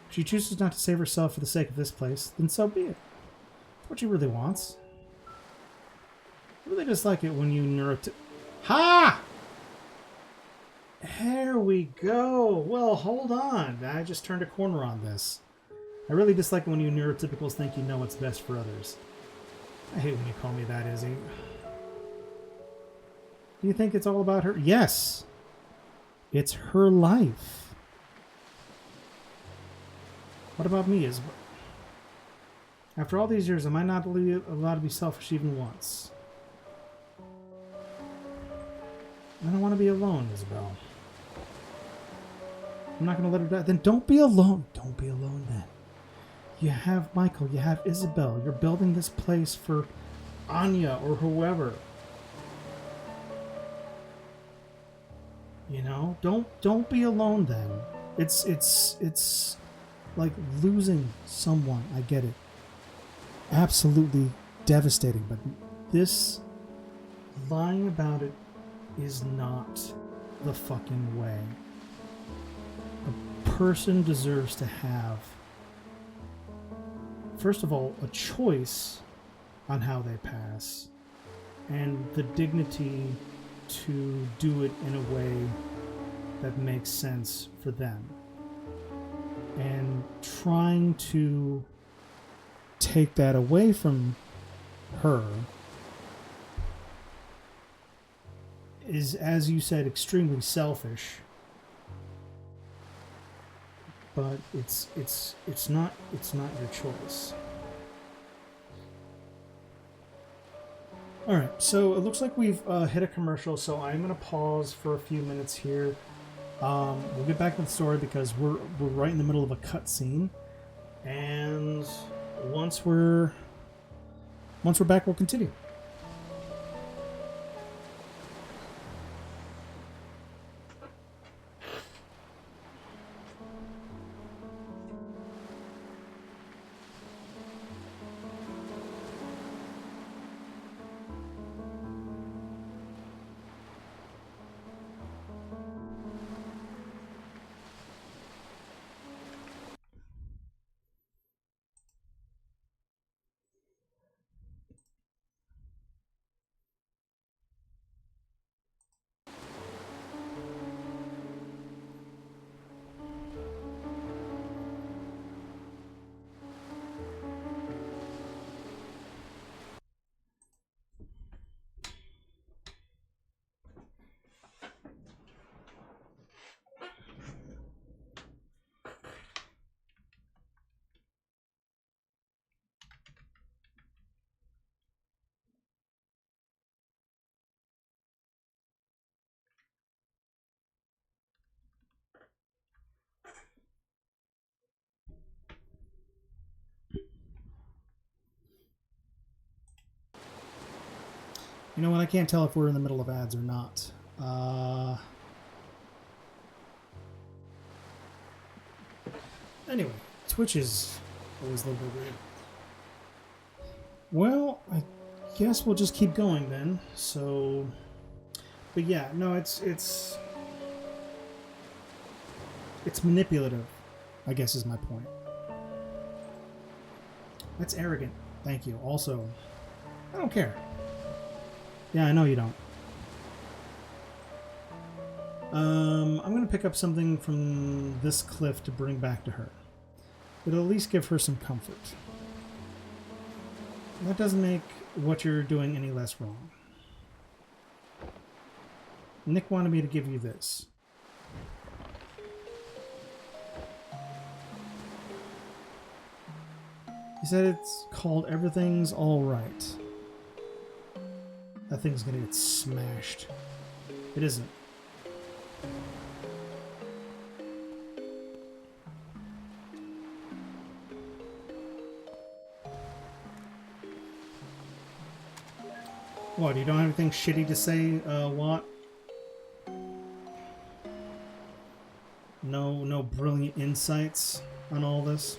If she chooses not to save herself for the sake of this place, then so be it. It's what she really wants. I really dislike it when you Ha! There we go. Well, hold on. I just turned a corner on this. I really dislike it when you neurotypicals think you know what's best for others. I hate when you call me that, Izzy. Do you think it's all about her? Yes! It's her life. What about me? After all these years, am I not allowed to be selfish even once? I don't want to be alone, Isabel. I'm not going to let her die. Then don't be alone. Don't be alone then. You have Michael. You have Isabel. You're building this place for Anya or whoever. You know, don't be alone then. It's like losing someone. I get it. Absolutely devastating, but this lying about it is not the fucking way. A person deserves to have, first of all, a choice on how they pass, and the dignity to do it in a way that makes sense for them. And trying to take that away from her is, as you said, extremely selfish. But it's not your choice. All right, so it looks like we've hit a commercial, so I'm going to pause for a few minutes here. We'll get back to the story because we're right in the middle of a cutscene, and once we're back, we'll continue. You know what? I can't tell if we're in the middle of ads or not. Anyway, Twitch is always a little bit weird. Well, I guess we'll just keep going then. So, but yeah, no, it's manipulative, I guess is my point. That's arrogant. Thank you. Also, I don't care. Yeah, I know you don't. I'm going to pick up something from this cliff to bring back to her. It'll at least give her some comfort. That doesn't make what you're doing any less wrong. Nick wanted me to give you this. He said it's called Everything's All Right. That thing's gonna get smashed. It isn't. What, you don't have anything shitty to say, Watt? No brilliant insights on all this?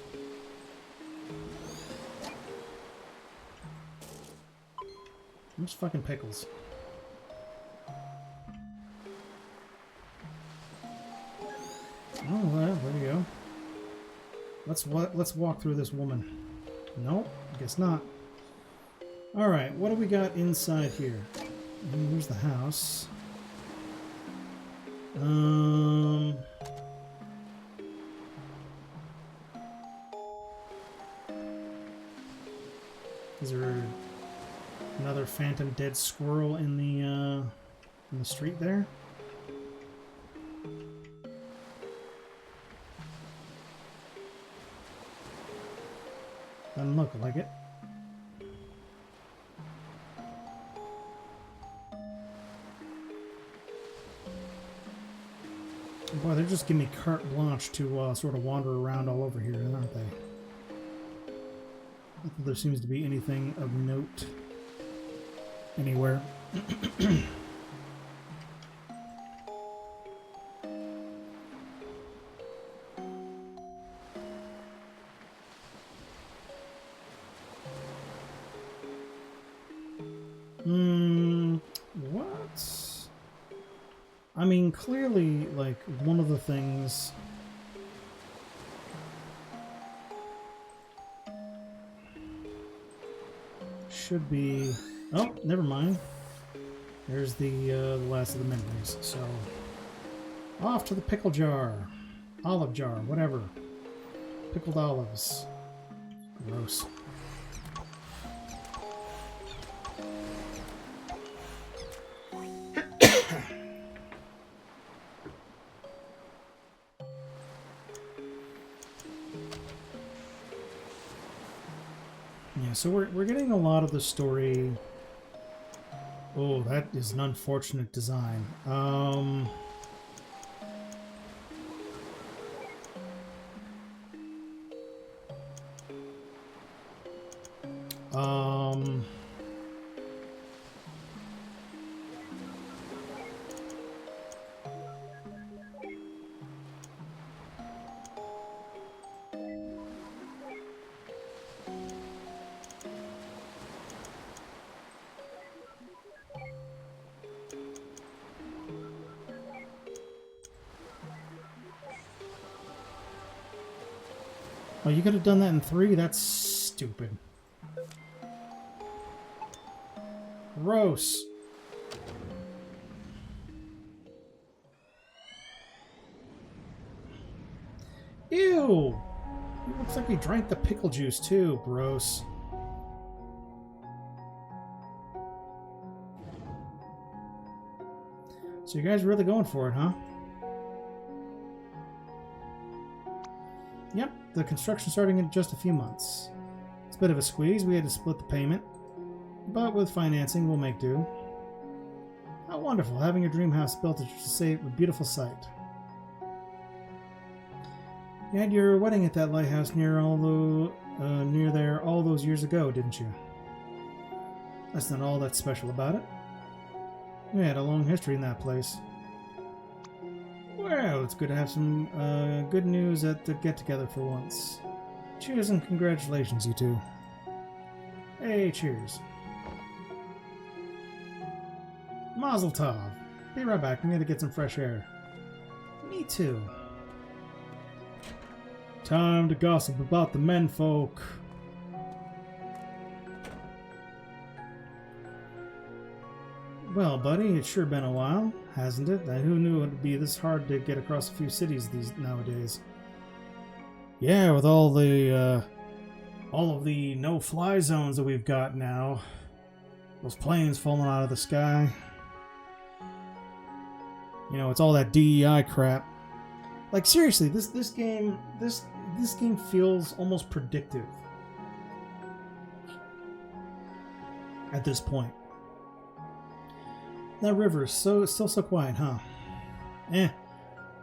Where's fucking Pickles? Oh, well, there you go. Let's walk through this woman. Nope, I guess not. Alright, what do we got inside here? Here's the house. Is there another phantom dead squirrel in the street there? Doesn't look like it. Boy, they're just giving me carte blanche to sort of wander around all over here, aren't they? Not that there seems to be anything of note anywhere. What? I mean, clearly, like, one of the things... should be... Oh, never mind. There's the last of the memories. So, off to the pickle jar. Olive jar, whatever. Pickled olives. Gross. Yeah, so we're getting a lot of the story. Oh, that is an unfortunate design. Oh, you could have done that in 3? That's stupid. Gross. Ew! It looks like he drank the pickle juice too. Gross. So you guys really going for it, huh? Yep, the construction starting in just a few months. It's a bit of a squeeze. We had to split the payment. But with financing, we'll make do. How wonderful, having a dream house built is just a beautiful sight. You had your wedding at that lighthouse near there all those years ago, didn't you? That's not all that's special about it. We had a long history in that place. Well, it's good to have some good news at the get-together for once. Cheers and congratulations, you two. Hey, cheers. Mazel tov. Be right back. I'm gonna get some fresh air. Me too. Time to gossip about the menfolk. Well, buddy, it's sure been a while, hasn't it? And who knew it would be this hard to get across a few cities nowadays? Yeah, with all of the no-fly zones that we've got now, those planes falling out of the sky. You know, it's all that DEI crap. Like seriously, this game feels almost predictive at this point. That river is still so quiet, huh?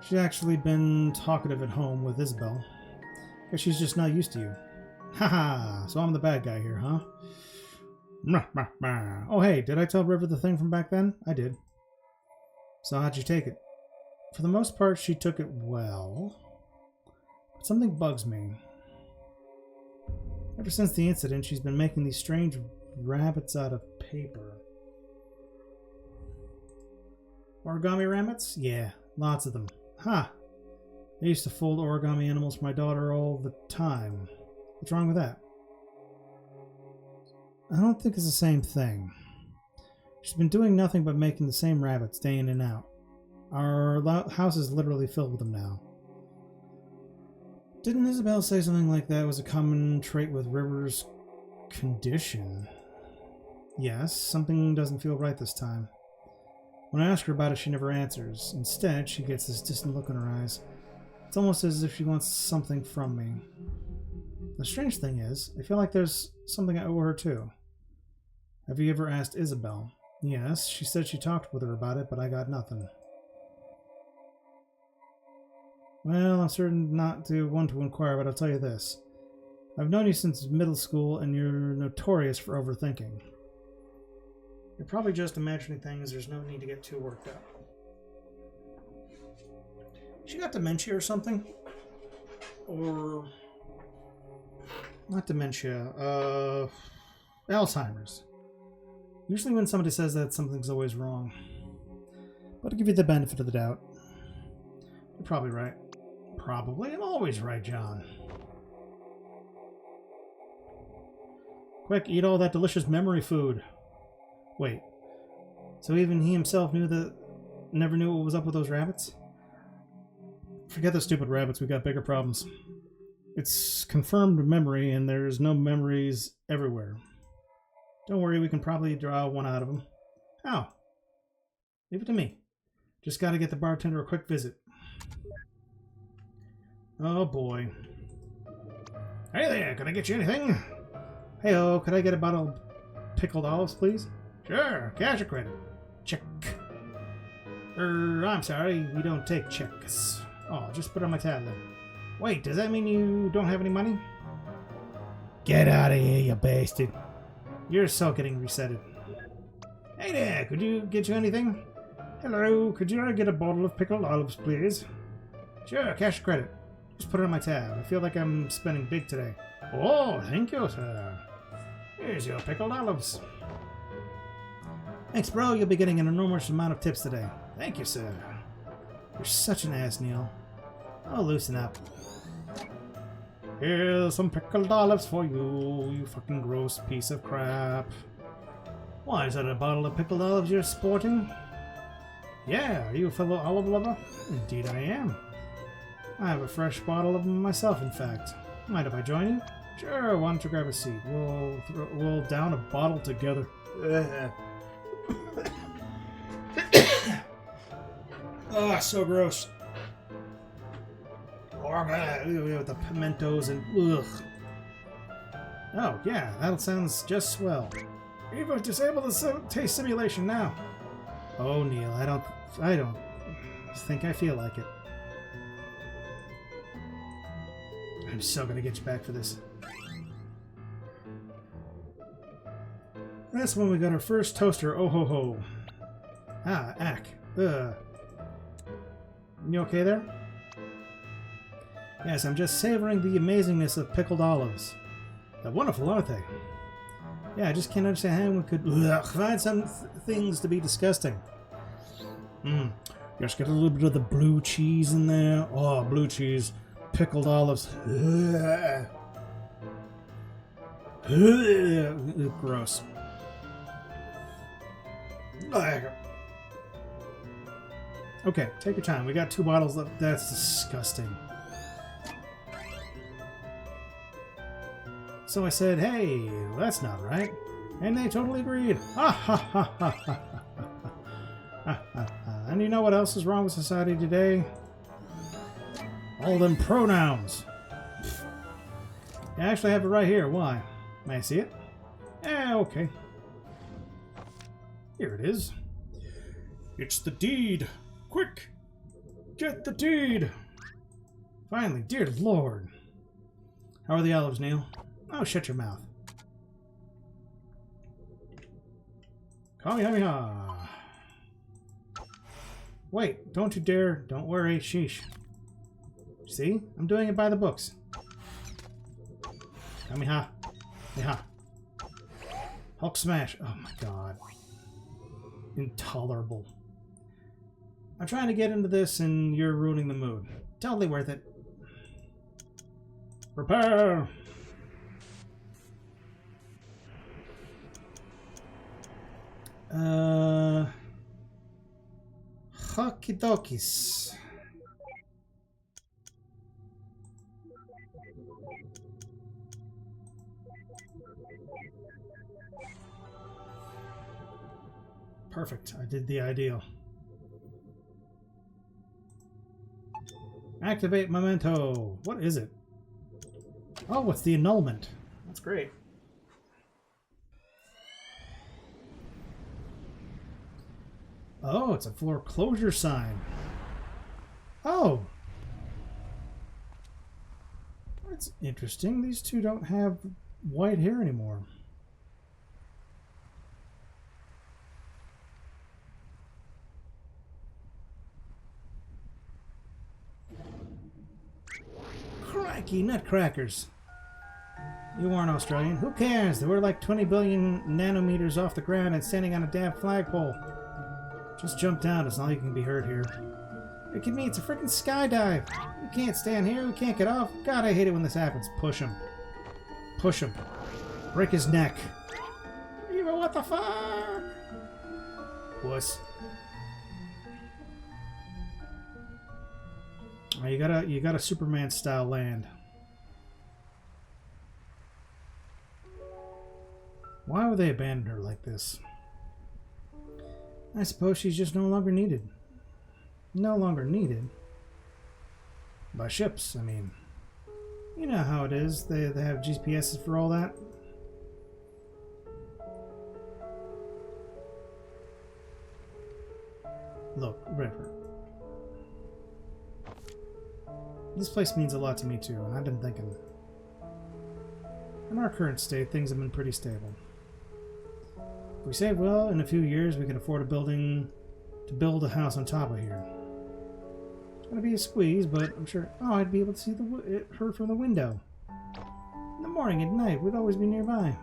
She's actually been talkative at home with Isabel. Guess she's just not used to you. Haha, so I'm the bad guy here, huh? Oh hey, did I tell River the thing from back then? I did. So how'd you take it? For the most part, she took it well. But something bugs me. Ever since the incident, she's been making these strange rabbits out of paper. Origami rabbits? Yeah, lots of them. Ha! I used to fold origami animals for my daughter all the time. What's wrong with that? I don't think it's the same thing. She's been doing nothing but making the same rabbits day in and out. Our house is literally filled with them now. Didn't Isabel say something like that was a common trait with River's condition? Yes, something doesn't feel right this time. When I ask her about it, she never answers. Instead, she gets this distant look in her eyes. It's almost as if she wants something from me. The strange thing is, I feel like there's something I owe her too. Have you ever asked Isabel? Yes, she said she talked with her about it, but I got nothing. Well, I'm certain not to want to inquire, but I'll tell you this. I've known you since middle school, and you're notorious for overthinking. You're probably just imagining things. There's no need to get too worked up. She got dementia or something? Or... not dementia. Alzheimer's. Usually when somebody says that, something's always wrong. But I'll give you the benefit of the doubt. You're probably right. Probably. I'm always right, John. Quick, eat all that delicious memory food. Wait. So even he himself never knew what was up with those rabbits? Forget the stupid rabbits, we've got bigger problems. It's confirmed memory, and there's no memories everywhere. Don't worry, we can probably draw one out of them. How? Leave it to me. Just gotta get the bartender a quick visit. Oh boy. Hey there, can I get you anything? Hey-oh, could I get a bottle of pickled olives, please? Sure, cash or credit? Check. I'm sorry, we don't take checks. Oh, just put it on my tab then. Wait, does that mean you don't have any money? Get out of here, you bastard. You're so getting resetted. Hey there, could you get you anything? Hello, could you get a bottle of pickled olives, please? Sure, cash or credit. Just put it on my tab. I feel like I'm spending big today. Oh, thank you, sir. Here's your pickled olives. Thanks, bro. You'll be getting an enormous amount of tips today. Thank you, sir. You're such an ass, Neil. Oh, loosen up. Here's some pickled olives for you, you fucking gross piece of crap. Why, is that a bottle of pickled olives you're sporting? Yeah, are you a fellow olive lover? Indeed I am. I have a fresh bottle of them myself, in fact. Mind if I join you? Sure, why don't you grab a seat? We'll down a bottle together. Oh, so gross. With the pimentos and ugh. Oh, yeah, that sounds just swell. Eva, disable the taste simulation now. Oh, Neil, I don't think I feel like it. I'm so gonna get you back for this. That's when we got our first toaster. Oh ho ho. Ah, ack. You okay there? Yes, I'm just savoring the amazingness of pickled olives. They're wonderful, aren't they? Yeah, I just can't understand how we could find some things to be disgusting. Just get a little bit of the blue cheese in there. Oh, blue cheese. Pickled olives. Gross. Okay, take your time. We got 2 bottles left. That's disgusting. So I said, hey, that's not right. And they totally agreed. Ha ha ha ha ha ha ha. And you know what else is wrong with society today? All them pronouns. I actually have it right here. Why? May I see it? Okay. Here it is. It's the deed. Quick! Get the deed! Finally, dear Lord. How are the olives, Neil? Oh, shut your mouth. Kamehameha! Wait, don't you dare. Don't worry. Sheesh. See? I'm doing it by the books. Kamehameha. Meha. Hulk smash. Oh my god. Intolerable. I'm trying to get into this and you're ruining the mood. Totally worth it. Prepare! Hockey dokis. Perfect. I did the ideal. Activate memento. What is it? Oh, what's the annulment? That's great. Oh, it's a foreclosure sign. Oh! That's interesting. These two don't have white hair anymore. Crikey, nutcrackers. You aren't Australian. Who cares? We're like 20 billion nanometers off the ground and standing on a damn flagpole. Just jump down. It's not like you can be hurt here. It can mean it's a freaking skydive. We can't stand here. We can't get off. God, I hate it when this happens. Push him. Push him. Break his neck. Eva, what the fuck? Wuss. Oh, you gotta Superman style land. Why would they abandon her like this? I suppose she's just no longer needed. No longer needed? By ships, I mean. You know how it is. They have GPSs for all that. Look, River. This place means a lot to me too, and I've been thinking. In our current state, things have been pretty stable. If we save well, in a few years we can afford to build a house on top of here. It's gonna be a squeeze, but I'm sure. Oh, I'd be able to see her from the window. In the morning, at night, we'd always be nearby.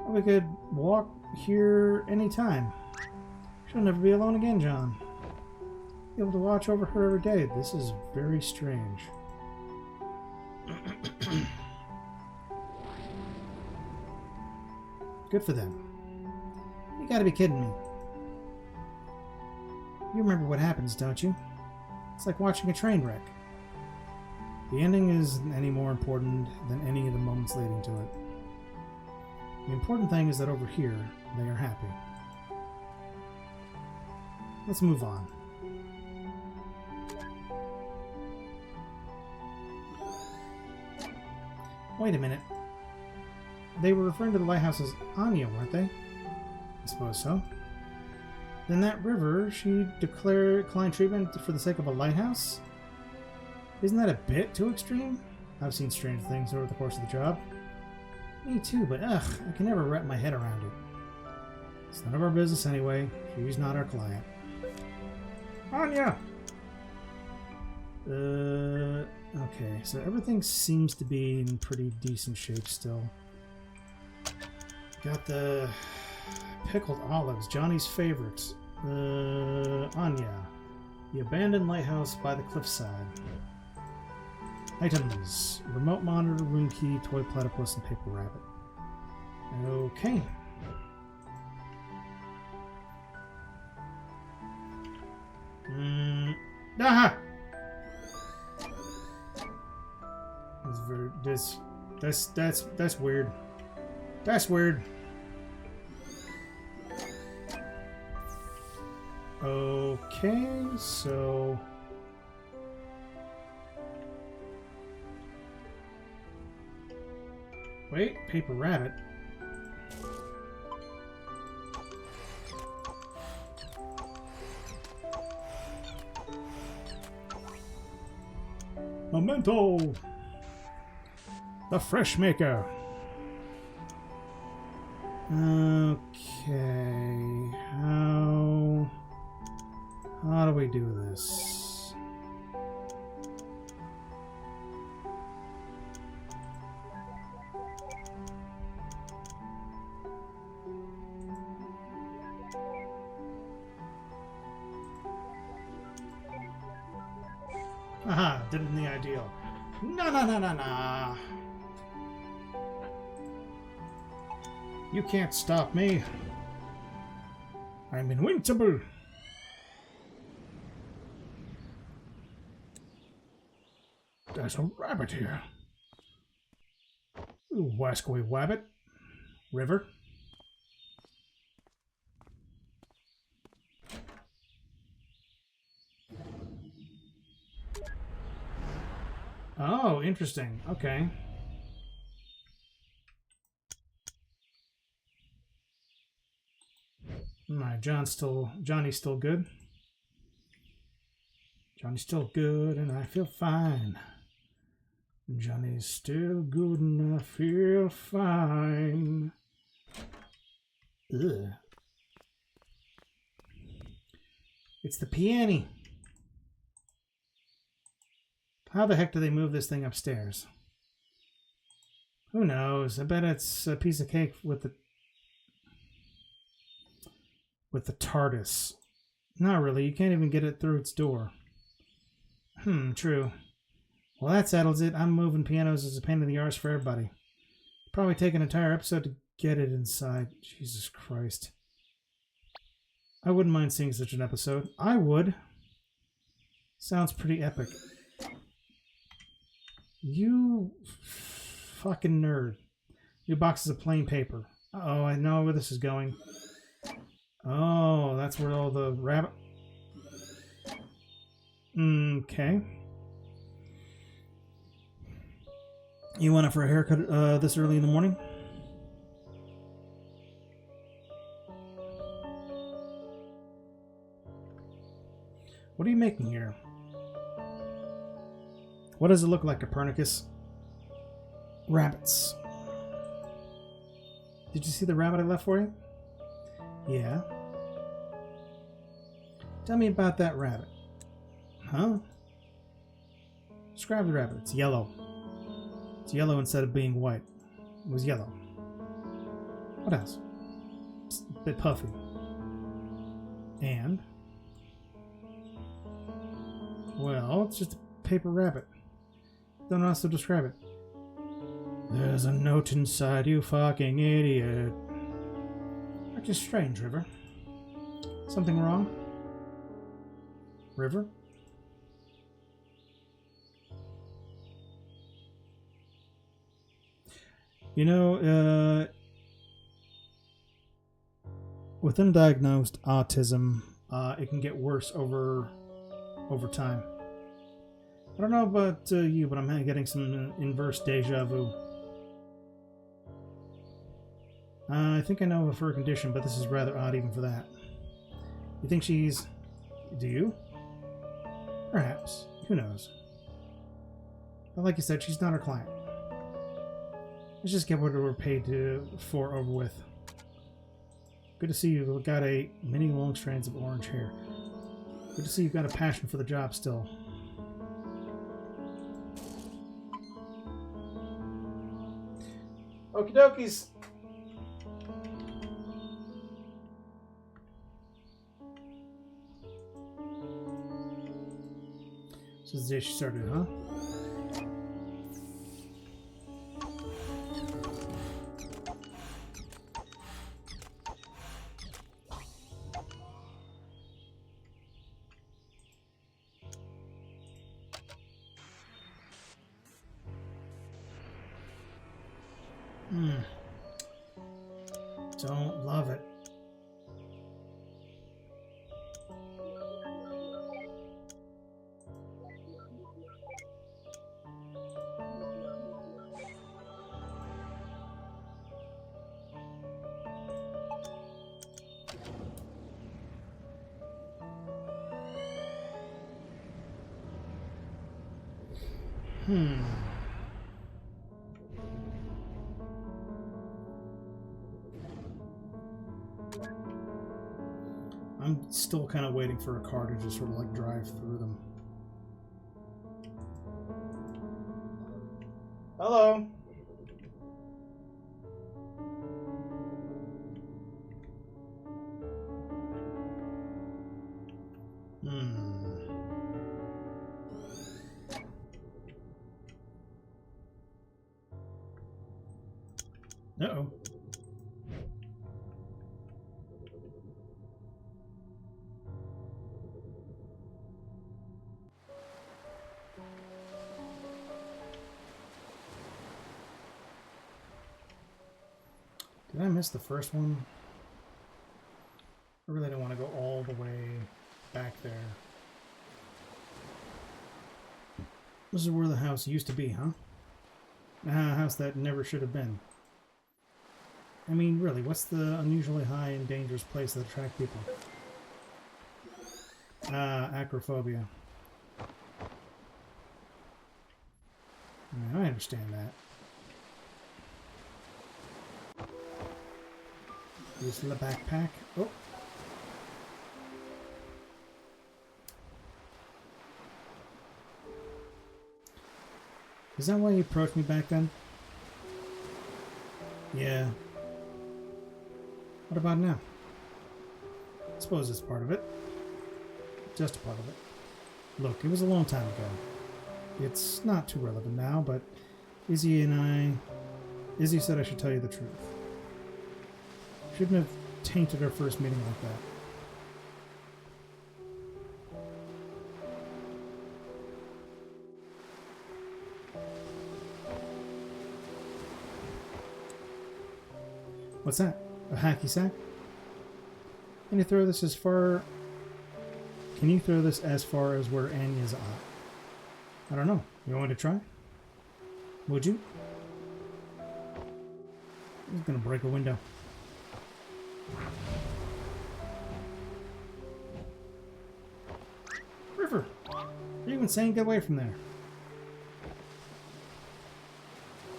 And we could walk here anytime. She'll never be alone again, John. Be able to watch over her every day. This is very strange. Good for them. You gotta be kidding me. You remember what happens, don't you? It's like watching a train wreck. The ending isn't any more important than any of the moments leading to it. The important thing is that over here, they are happy. Let's move on. Wait a minute. They were referring to the lighthouse as Anya, weren't they? I suppose so. Then that river, she declined treatment for the sake of a lighthouse? Isn't that a bit too extreme? I've seen strange things over the course of the job. Me too, but ugh, I can never wrap my head around it. It's none of our business anyway. She's not our client. Anya! Okay, so everything seems to be in pretty decent shape still. Got the pickled olives, Johnny's favorites. Anya. The abandoned lighthouse by the cliffside. Items. Remote monitor, room key, toy platypus, and paper rabbit. Okay. Aha! That's weird. That's weird. Okay, so wait, paper rabbit. Memento! The Fresh Maker. Okay, how do we do this? Aha, did it in the ideal. No. You can't stop me. I'm invincible. There's a rabbit here. Ooh, wascally wabbit. River. Oh, interesting. Okay. Alright, Johnny's still good. Johnny's still good and I feel fine. Johnny's still good and I feel fine. Ugh. It's the piano. How the heck do they move this thing upstairs? Who knows? I bet it's a piece of cake with the TARDIS. Not really. You can't even get it through its door. True. Well, that settles it. I'm moving pianos as a pain in the arse for everybody. Probably take an entire episode to get it inside. Jesus Christ. I wouldn't mind seeing such an episode. I would. Sounds pretty epic. You fucking nerd. Your box is of plain paper. Uh-oh, I know where this is going. Oh, that's where all the rabbit... Okay. You want it for a haircut this early in the morning? What are you making here? What does it look like, Copernicus? Rabbits. Did you see the rabbit I left for you? Yeah. Tell me about that rabbit. Huh? Describe the rabbit. It's yellow. It's yellow instead of being white. It was yellow. What else? It's a bit puffy. And? Well, it's just a paper rabbit. Don't know how else to describe it. There's a note inside you, fucking idiot. That's just strange, River. Something wrong? River? You know, with undiagnosed autism, it can get worse over time. I don't know about you, but I'm getting some inverse deja vu. I think I know of her condition, but this is rather odd even for that. You think she's... Do you? Perhaps. Who knows? But like you said, she's not our client. Let's just get what we're paid for over with. Good to see you've got a many long strands of orange hair. Good to see you've got a passion for the job still. Okie dokies. So the day she started, huh? Don't love it. I'm still kind of waiting for a car to just sort of like drive through them. Hello. Uh-oh. Did I miss the first one? I really don't want to go all the way back there. This is where the house used to be, huh? A house that never should have been. I mean, really, what's the unusually high and dangerous place that attract people? Acrophobia. I mean, I understand that. Use the backpack. Oh. Is that why you approached me back then? Yeah. What about now? I suppose it's part of it. Just a part of it. Look, it was a long time ago. It's not too relevant now, but Izzy said I should tell you the truth. Shouldn't have tainted our first meeting like that. What's that? A hacky sack? Can you throw this as far as where Anya's at? I don't know. You want me to try? Would you? I'm gonna break a window. River! Are you even saying get away from there?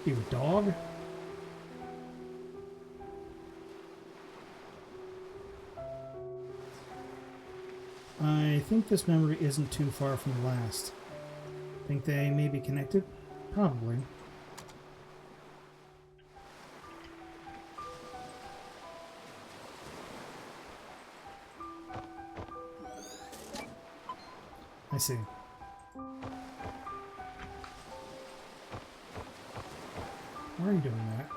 You a dog? I think this memory isn't too far from the last. Think they may be connected? Probably. I see. Why are you doing that?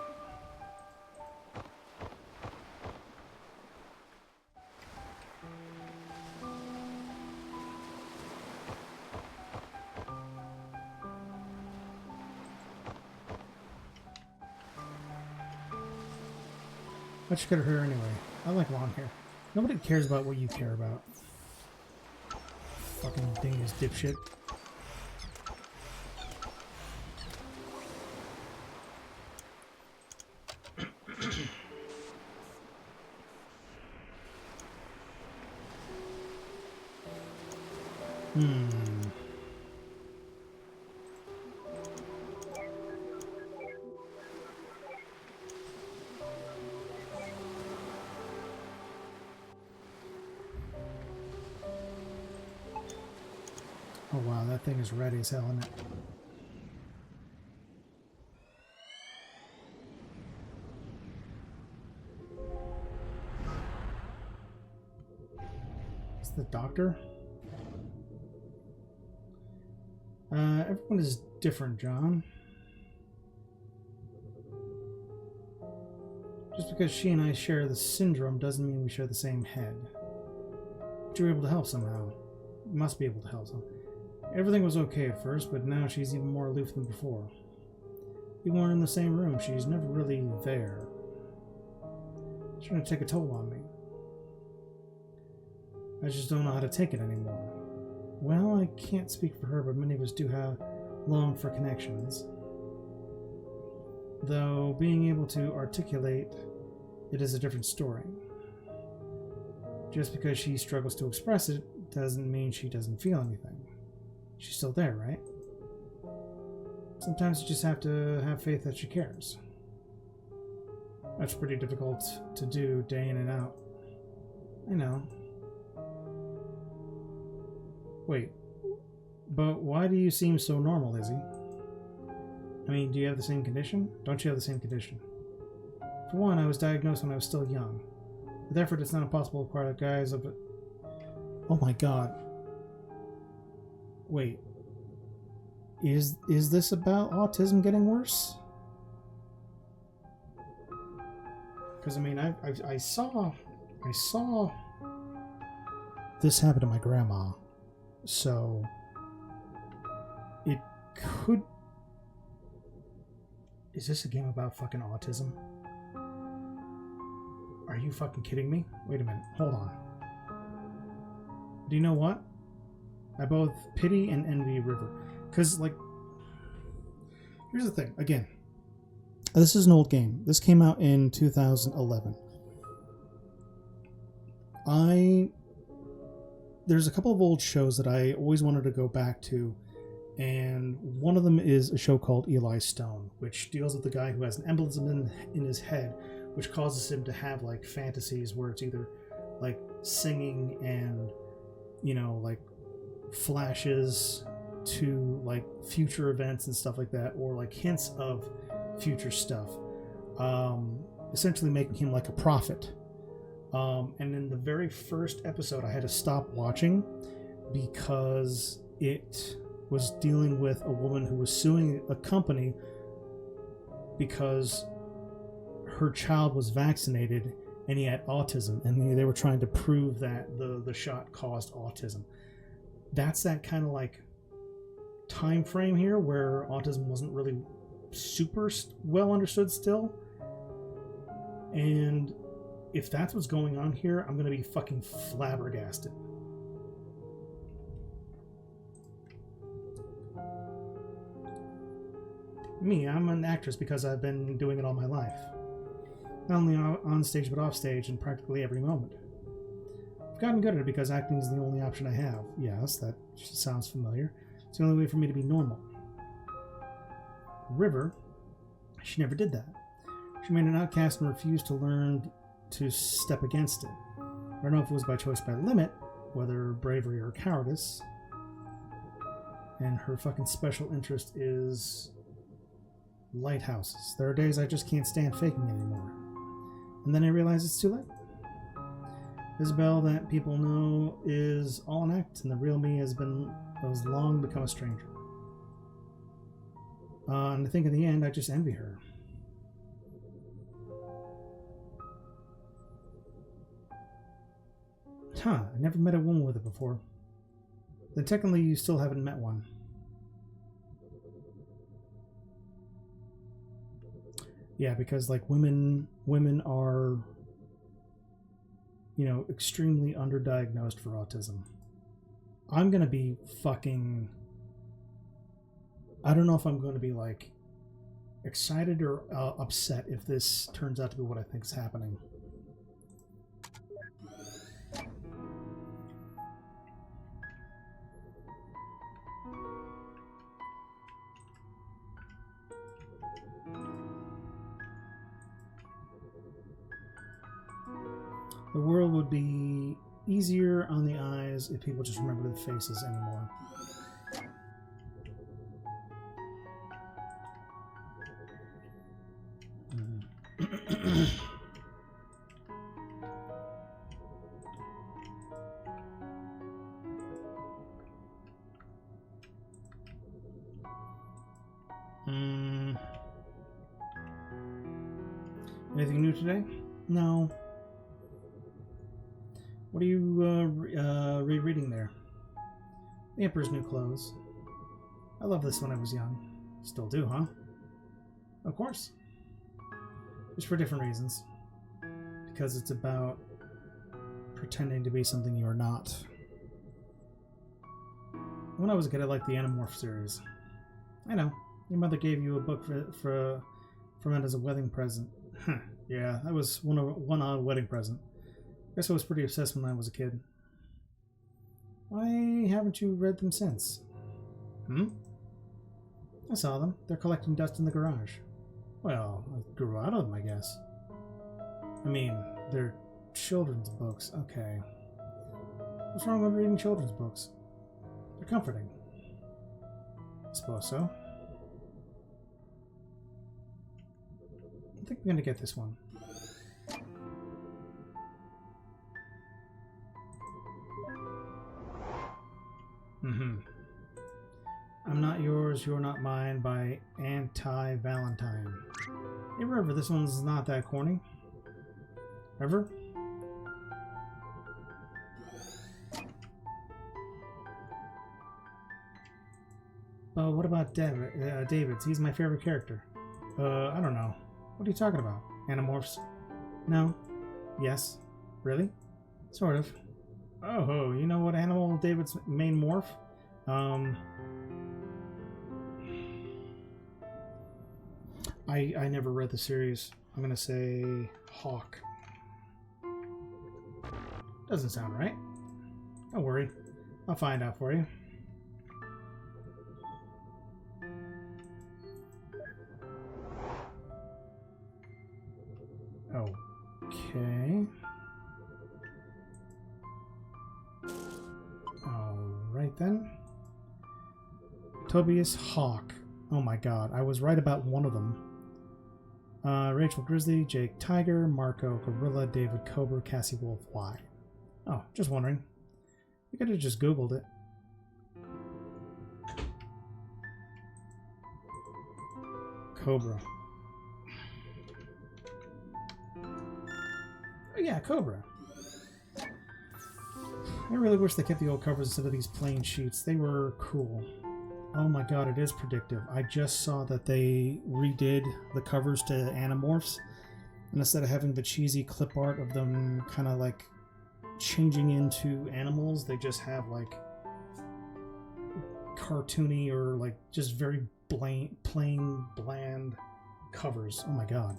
Why'd you cut her hair anyway? I like long hair. Nobody cares about what you care about. Fucking dingus dipshit. Oh wow, that thing is ready as hell, isn't it? It's the doctor? Everyone is different, John. Just because she and I share the syndrome doesn't mean we share the same head. But you're able to help somehow. You must be able to help somehow. Everything was okay at first, but now she's even more aloof than before. Even when we're in the same room, she's never really there. It's trying to take a toll on me. I just don't know how to take it anymore. Well, I can't speak for her, but many of us do have long for connections. Though being able to articulate it is a different story. Just because she struggles to express it doesn't mean she doesn't feel anything. She's still there, right? Sometimes you just have to have faith that she cares. That's pretty difficult to do day in and out. I know. Wait, but why do you seem so normal, Izzy? I mean, do you have the same condition? Don't you have the same condition? For one, I was diagnosed when I was still young. With effort, it's not impossible to acquire the guise of it. Oh my god. Wait. Is this about autism getting worse? Because I mean, I saw this happen to my grandma, so it could. Is this a game about fucking autism? Are you fucking kidding me? Wait a minute, hold on. Do you know what? I both pity and envy River. Because, like, here's the thing. Again, This is an old game. This came out in 2011. There's a couple of old shows that I always wanted to go back to, and one of them is a show called Eli Stone, which deals with the guy who has an embolism in his head, which causes him to have like fantasies where it's either like singing and, you know, like flashes to like future events and stuff like that, or like hints of future stuff, essentially making him like a prophet. And in the very first episode, I had to stop watching because it was dealing with a woman who was suing a company because her child was vaccinated and he had autism, and they were trying to prove that the shot caused autism. That's that kind of like time frame here where autism wasn't really super well understood still. And if that's what's going on here, I'm gonna be fucking flabbergasted. Me, I'm an actress because I've been doing it all my life. Not only on stage, but off stage in practically every moment. I've gotten good at it because acting is the only option I have. Yes, that sounds familiar. It's the only way for me to be normal. River, she never did that. She made an outcast and refused to learn to step against it. I don't know if it was by choice by limit, whether bravery or cowardice. And her fucking special interest is lighthouses. There are days I just can't stand faking anymore. And then I realize it's too late. Isabel that people know is all an act, and the real me has long become a stranger. And I think in the end, I just envy her. Huh, I never met a woman with it before. Then technically you still haven't met one. Yeah, because like women are, you know, extremely underdiagnosed for autism. I'm gonna be fucking, I don't know if I'm going to be like excited or upset if this turns out to be what I think is happening. The world would be easier on the eyes if people just remember the faces anymore. Anything new today? No. What are you rereading there? The Emperor's New Clothes. I loved this when I was young. Still do, huh? Of course. Just for different reasons. Because it's about pretending to be something you're not. When I was a kid, I liked the Animorph series. I know. Your mother gave you a book from it as a wedding present. Huh. Yeah, that was one odd wedding present. Guess I was pretty obsessed when I was a kid. Why haven't you read them since? I saw them. They're collecting dust in the garage. Well, I grew out of them, I guess. I mean, they're children's books. Okay. What's wrong with reading children's books? They're comforting. I suppose so. I think we're gonna get this one. I'm Not Yours, You're Not Mine by Anti-Valentine. Hey, River, this one's not that corny. River? Oh, what about David's? He's my favorite character. I don't know. What are you talking about? Animorphs? No. Yes. Really? Sort of. Oh, you know what animal David's main morph? I never read the series. I'm gonna say Hawk. Doesn't sound right. Don't worry. I'll find out for you. Okay. Alright then. Tobias Hawk. Oh my god, I was right about one of them. Rachel Grizzly, Jake Tiger, Marco Gorilla, David Cobra, Cassie Wolf Y. Oh, just wondering. You could have just Googled it. Cobra. Oh yeah, Cobra. I really wish they kept the old covers instead of these plain sheets. They were cool. Oh my god, it is predictive. I just saw that they redid the covers to Animorphs. And instead of having the cheesy clip art of them kind of like changing into animals, they just have like cartoony or like just very plain, bland covers. Oh my god.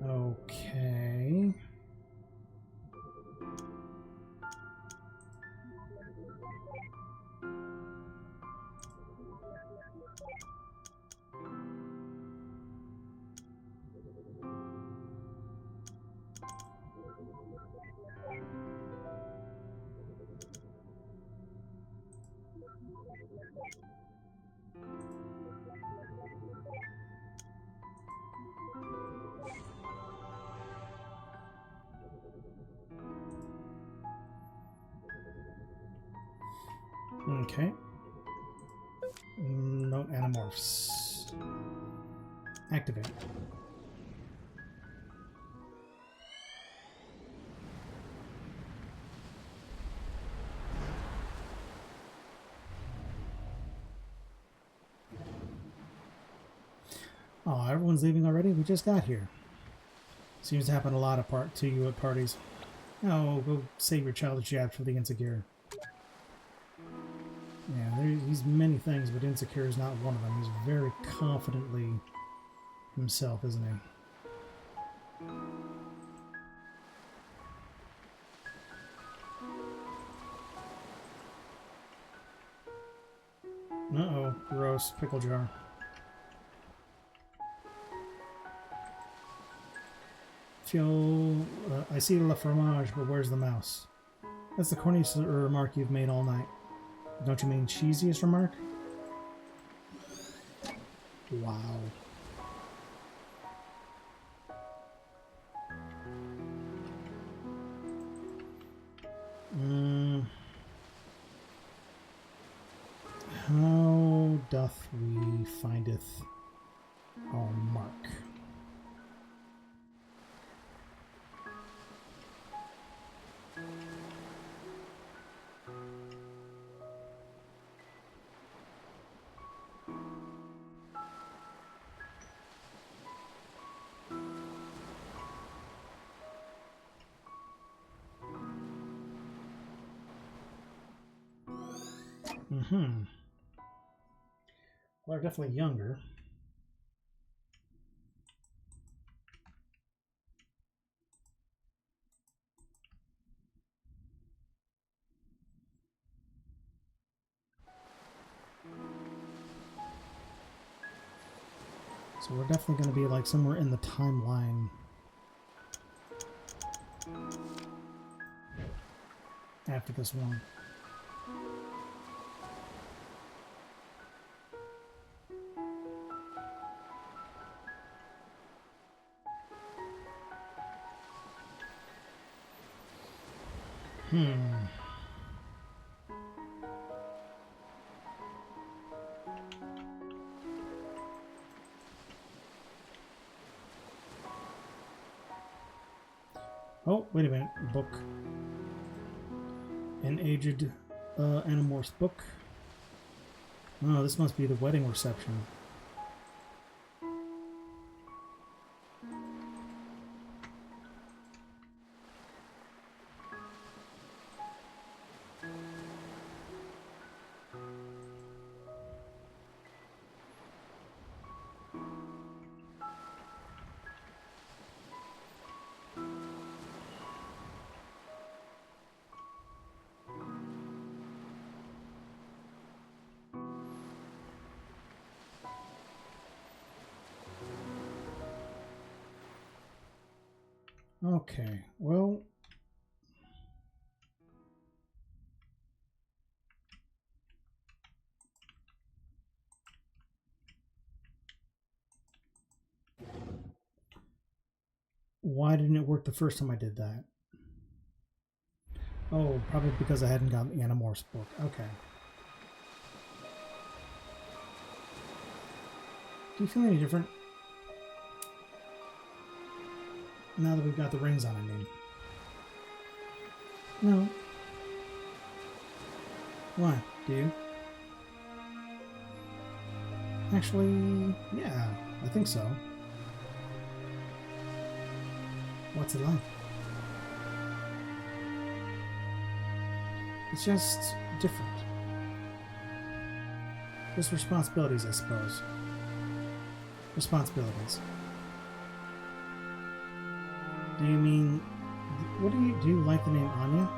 Okay. Okay. Note Animorphs. Activate. Oh, everyone's leaving already? We just got here. Seems to happen a lot to you at parties. Oh, go save your childish jabs for the insecure. Yeah, he's many things, but insecure is not one of them. He's very confidently himself, isn't he? Uh-oh, gross. Pickle jar. I see la fromage, but where's the mouse? That's the corniest remark you've made all night. Don't you mean cheesiest remark? Wow. How doth we findeth our mark? Well, they're definitely younger. So we're definitely going to be like somewhere in the timeline after this one. Oh, wait a minute. Book. An aged Animorphs book. Oh, this must be the wedding reception. Okay, well... Why didn't it work the first time I did that? Oh, probably because I hadn't gotten the Animorphs book. Okay. Do you feel any different? Now that we've got the rings on, I mean. No. Why? Do you? Actually, yeah, I think so. What's it like? It's just different. Just responsibilities, I suppose. Responsibilities. Do you mean... do you like the name Anya?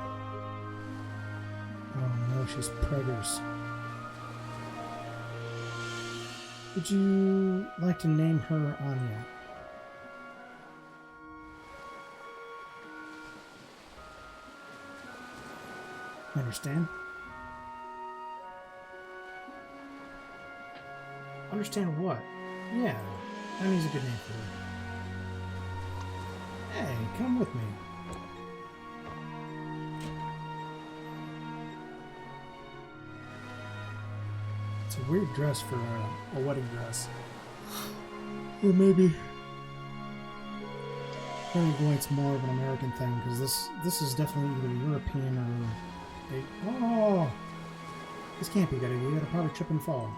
Oh no, she's preggers. Would you like to name her Anya? Understand? Understand what? Yeah, Anya's a good name for her. Hey, come with me. It's a weird dress for a wedding dress. Or maybe it's more of an American thing, because this is definitely either European or... Oh! This can't be good. You gotta probably trip and fall.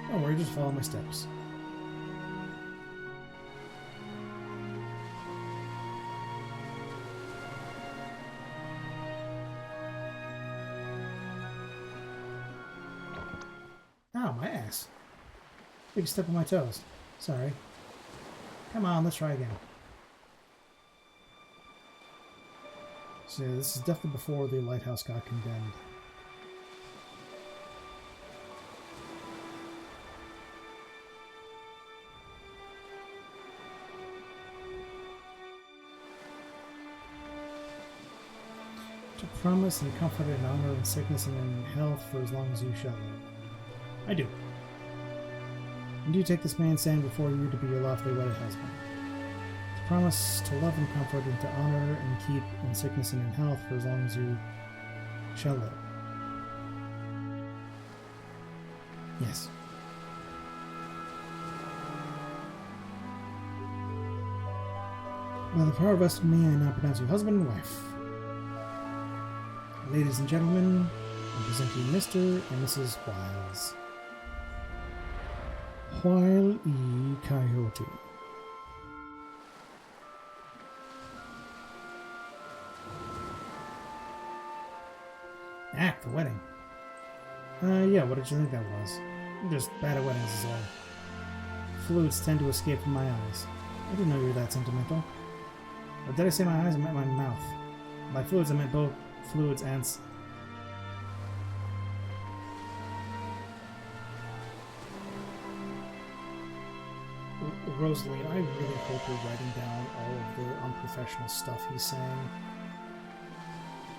Don't worry, just follow my steps. Ow, my ass. Big step on my toes. Sorry. Come on, let's try again. So yeah, this is definitely before the lighthouse got condemned. To promise and comfort and honor in sickness and in health for as long as you shall live. I do. And do you take this man stand before you to be your lawfully wedded husband? To promise to love and comfort and to honor and keep in sickness and in health for as long as you shall live. Yes. By the power vested in me, I now pronounce you husband and wife. Ladies and gentlemen, I present you Mr. and Mrs. Wiles. Wile E. Coyote. Ah, the wedding. Yeah, what did you think that was? Just bad at weddings is all. Fluids tend to escape from my eyes. I didn't know you were that sentimental. Or did I say my eyes? I meant my mouth. By fluids, I meant both fluids and... Rosalie, I really hope you're writing down all of the unprofessional stuff he's saying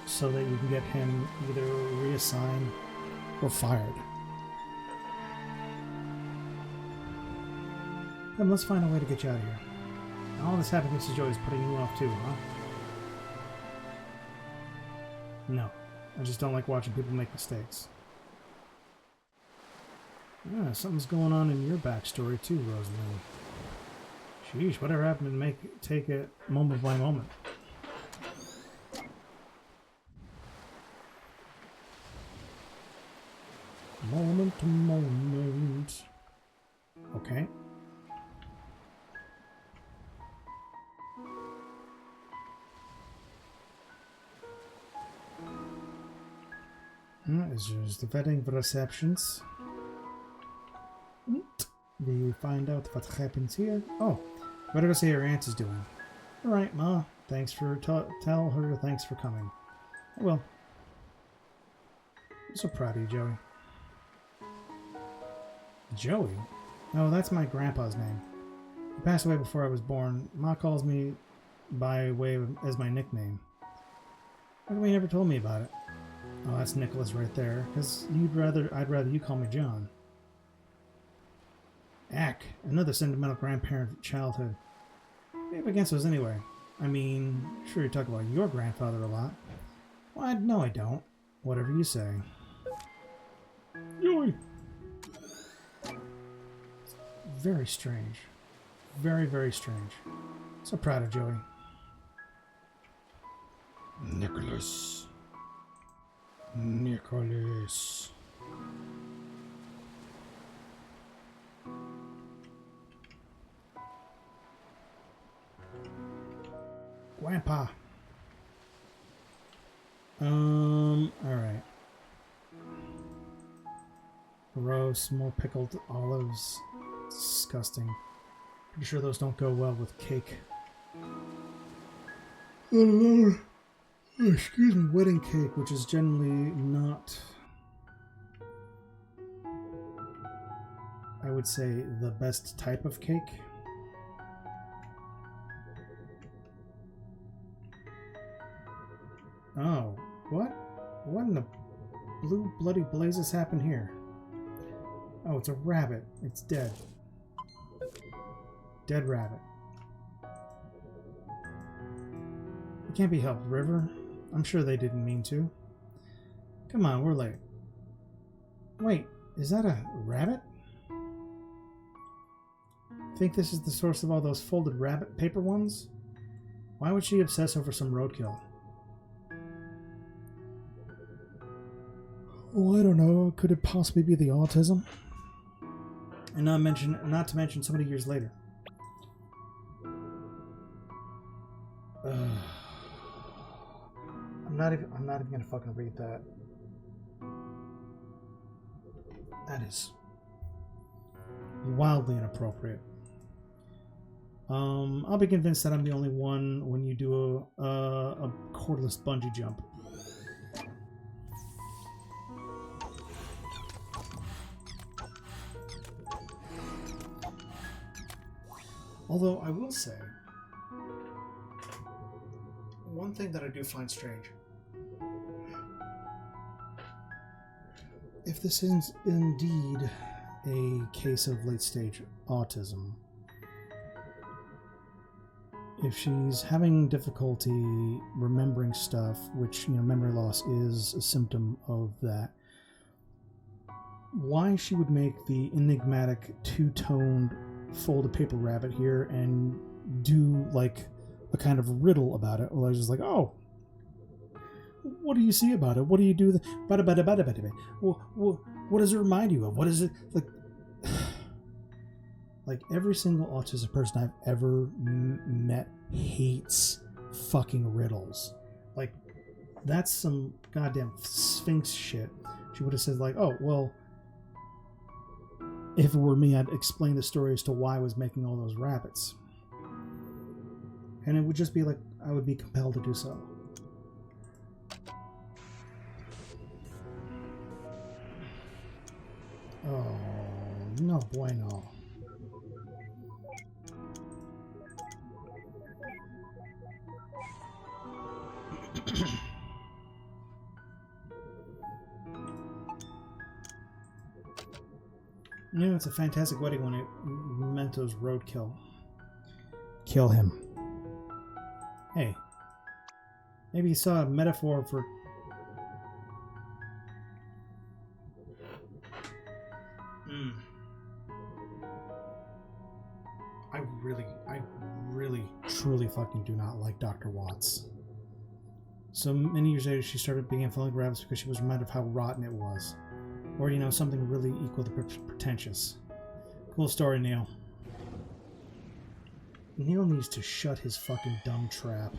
so that you can get him either reassigned or fired. Then let's find a way to get you out of here. All this happy Mrs. Joy is putting you off too, huh? No, I just don't like watching people make mistakes. Yeah, something's going on in your backstory too, Rosalie. Sheesh, whatever happened to take it moment by moment. Moment to moment. Okay. This is the vetting receptions. We find out what happens here. Oh, better go see how your aunt is doing. All right, Ma. Thanks for tell her thanks for coming. I will. I'm so proud of you, Joey. Joey? Oh, that's my grandpa's name. He passed away before I was born. Ma calls me by way of as my nickname. How come you never told me about it? Oh, that's Nicholas right there. Because I'd rather you call me John. Ack, another sentimental grandparent of childhood. What are you up against those anyway? I mean, sure you talk about your grandfather a lot. Well, no, I don't. Whatever you say. Joey! Very strange. Very, very strange. So proud of Joey. Nicholas. Nicholas. Grandpa. Alright. Gross, more pickled olives. Disgusting. Pretty sure those don't go well with cake. Excuse me, wedding cake, which is generally not, I would say, the best type of cake. Oh, what? What in the blue bloody blazes happened here? Oh, it's a rabbit. It's dead. Dead rabbit. It can't be helped, River. I'm sure they didn't mean to. Come on, we're late. Wait, is that a rabbit? Think this is the source of all those folded rabbit paper ones? Why would she obsess over some roadkill? Oh, I don't know. Could it possibly be the autism? And not to mention so many years later. I'm not even gonna fucking read that. That is wildly inappropriate. I'll be convinced that I'm the only one when you do a cordless bungee jump. Although I will say, one thing that I do find strange. If this is indeed a case of late-stage autism, if she's having difficulty remembering stuff, which, memory loss is a symptom of that, why she would make the enigmatic two-toned folded paper rabbit here and do, like, a kind of riddle about it. Well, I was just like, oh, what do you see about it? What do you do? What does it remind you of? What is it like? Like every single autistic person I've ever met hates fucking riddles. Like that's some goddamn Sphinx shit. She would have said like, oh well, if it were me, I'd explain the story as to why I was making all those rabbits. And it would just be like, I would be compelled to do so. Oh, no bueno. It's a fantastic wedding when it mementos roadkill. Kill him. Hey, maybe you saw a metaphor for... I really, truly fucking do not like Dr. Watts. So many years later, she started being influenced by rabbits because she was reminded of how rotten it was. Or, you know, something really equal to pretentious. Cool story, Neil. Neil needs to shut his fucking dumb trap.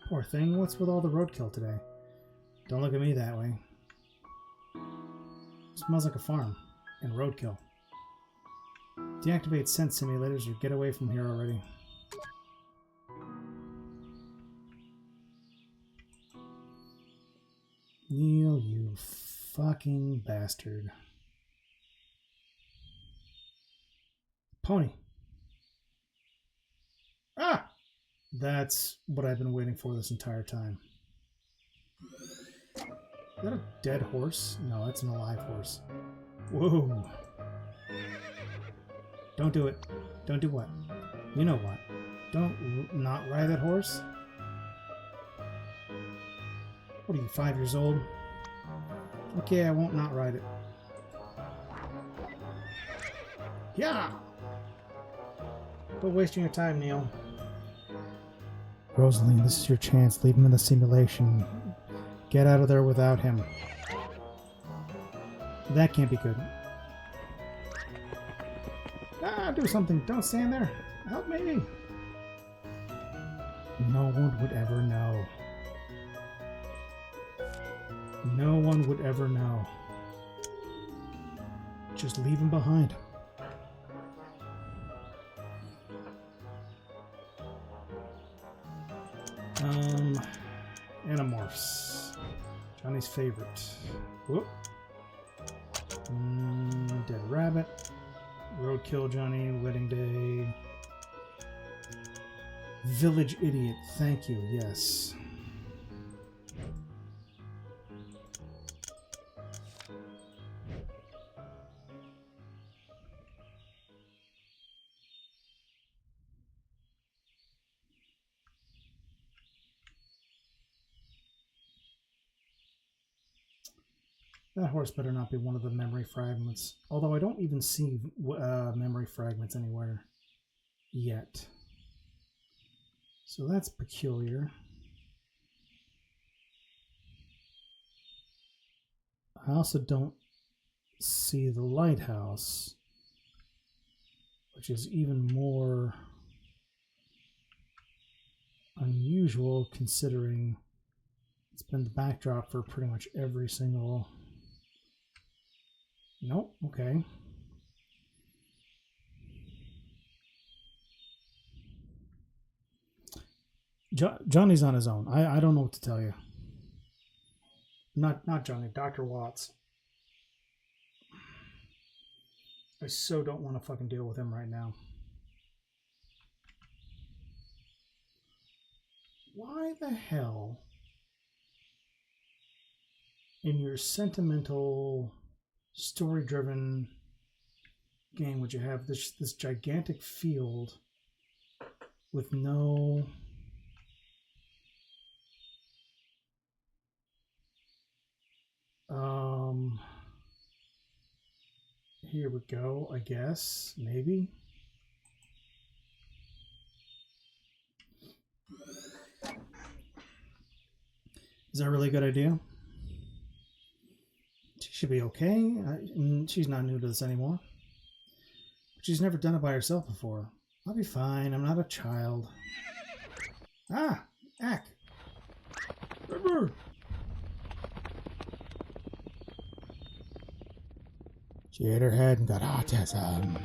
Poor thing, what's with all the roadkill today? Don't look at me that way. Smells like a farm. And roadkill. Deactivate sense simulators or get away from here already. Neil, you fucking bastard. Pony. Ah! That's what I've been waiting for this entire time. Is that a dead horse? No, that's an alive horse. Whoa. Don't do it. Don't do what? You know what? Don't not ride that horse? What are you, 5 years old? Okay, I won't not ride it. Yeah! Quit wasting your time, Neil. Rosaline, this is your chance. Leave him in the simulation. Get out of there without him. That can't be good. Ah, do something. Don't stand there. Help me. No one would ever know. No one would ever know. Just leave him behind. Animorphs. Johnny's favorite. Whoop. Dead rabbit. Roadkill Johnny. Wedding day. Village idiot. Thank you. Yes. That horse better not be one of the memory fragments. Although I don't even see memory fragments anywhere yet. So that's peculiar. I also don't see the lighthouse, which is even more unusual considering it's been the backdrop for pretty much every single... Nope, okay. Johnny's on his own. I don't know what to tell you. Not Johnny, Dr. Watts. I so don't want to fucking deal with him right now. Why the hell in your sentimental, story-driven game would you have this gigantic field with no here we go, I guess, maybe. Is that a really good idea? She should be okay. She's not new to this anymore. She's never done it by herself before. I'll be fine. I'm not a child. Ah! Ack! River! She hit her head and got autism.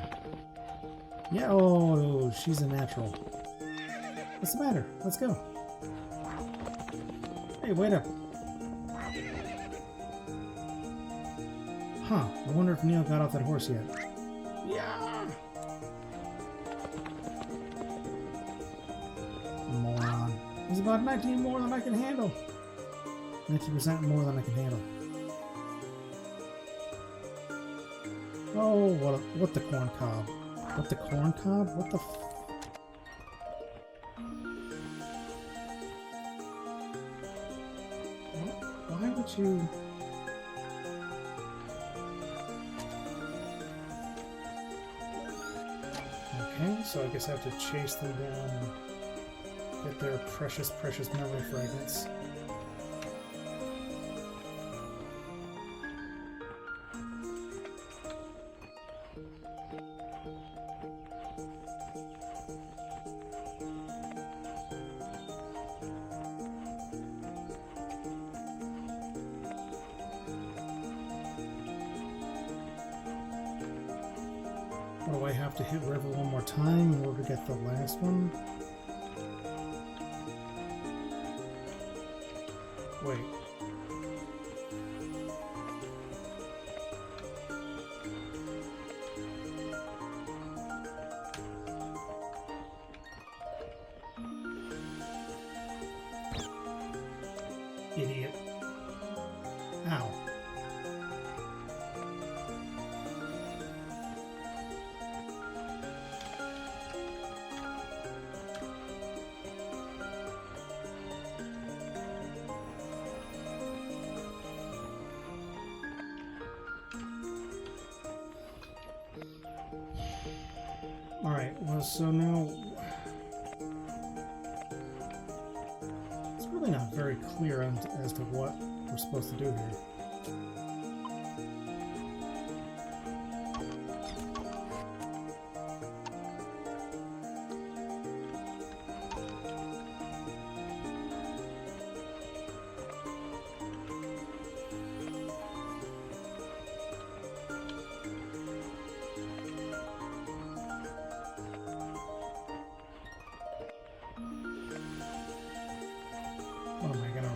Yeah, oh, she's a natural. What's the matter? Let's go. Hey, wait up. Huh, I wonder if Neil got off that horse yet. Yeah! Moron. There's about 19 more than I can handle. 90% more than I can handle. Oh, what the corn cob? What the corn cob? What the f... Why would you... Okay. So I guess I have to chase them down and get their precious, precious memory fragments. Or do I have to hit River one more time in order to get the last one? Wait. Idiot. Ow. Alright, well, so now it's really not very clear as to what we're supposed to do here. What am I gonna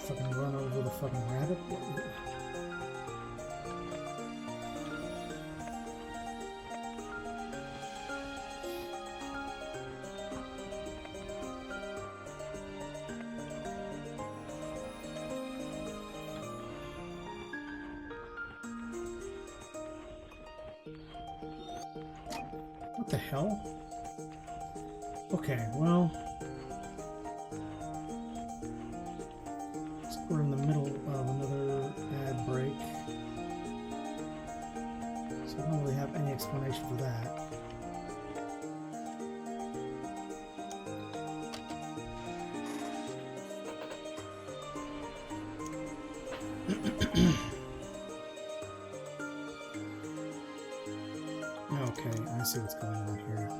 fucking run over the fucking rabbit? What the hell? Okay, well, we're in the middle of another ad break, so I don't really have any explanation for that. Okay, I see what's going on here.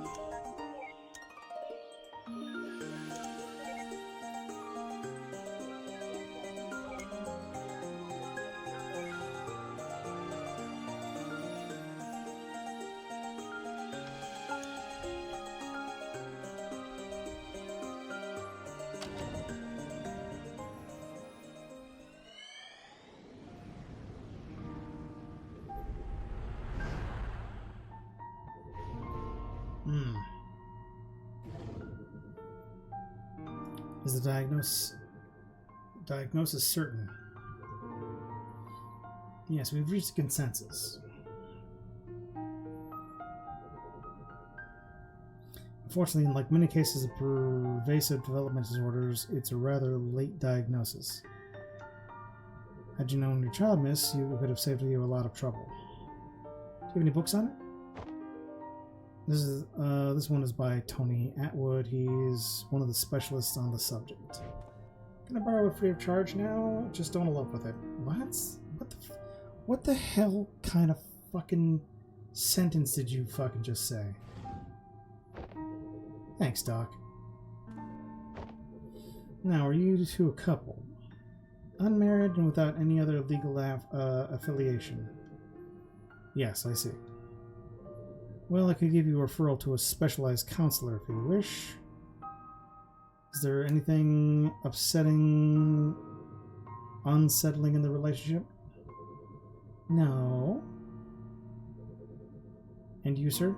Is the diagnosis certain? Yes, we've reached a consensus. Unfortunately, like many cases of pervasive developmental disorders, it's a rather late diagnosis. Had you known your child, miss, you could have saved you a lot of trouble. Do you have any books on it? This one is by Tony Atwood. He's one of the specialists on the subject. Can I borrow it free of charge now? Just don't elope with it. What the hell kind of fucking sentence did you fucking just say? Thanks, Doc. Now, are you two a couple? Unmarried and without any other legal affiliation? Yes, I see. Well, I could give you a referral to a specialized counselor if you wish. Is there anything upsetting, unsettling in the relationship? No. And you, sir?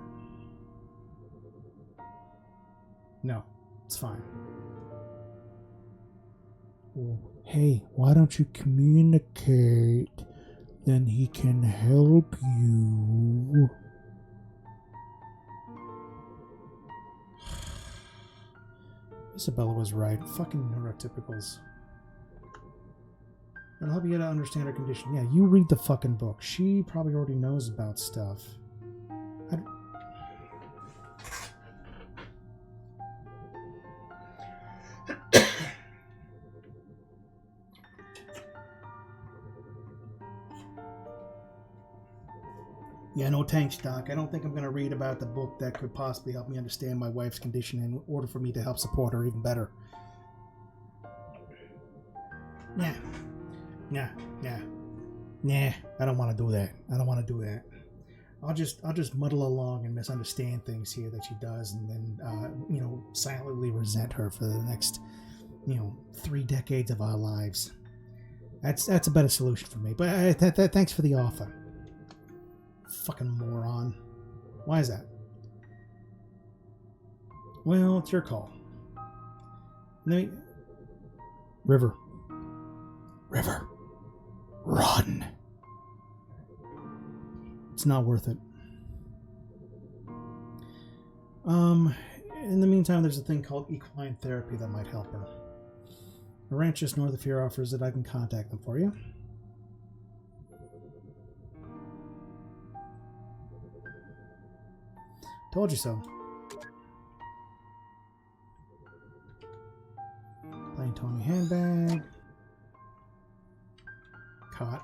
No, it's fine. Well, hey, why don't you communicate? Then he can help you. Isabella was right. Fucking neurotypicals. I'll help you to understand her condition. Yeah, you read the fucking book. She probably already knows about stuff. Yeah, no thanks, Doc. I don't think I'm going to read about the book that could possibly help me understand my wife's condition in order for me to help support her even better. Nah. Nah, I don't want to do that. I'll just muddle along and misunderstand things here that she does, and then silently resent her for the next 3 decades of our lives. That's a better solution for me. But thanks for the offer. Fucking moron. Why is that? Well, it's your call. River. Run. It's not worth it. In the meantime, there's a thing called equine therapy that might help her. A ranch just north of here offers that I can contact them for you. Told you so. Plain Tony handbag. Caught.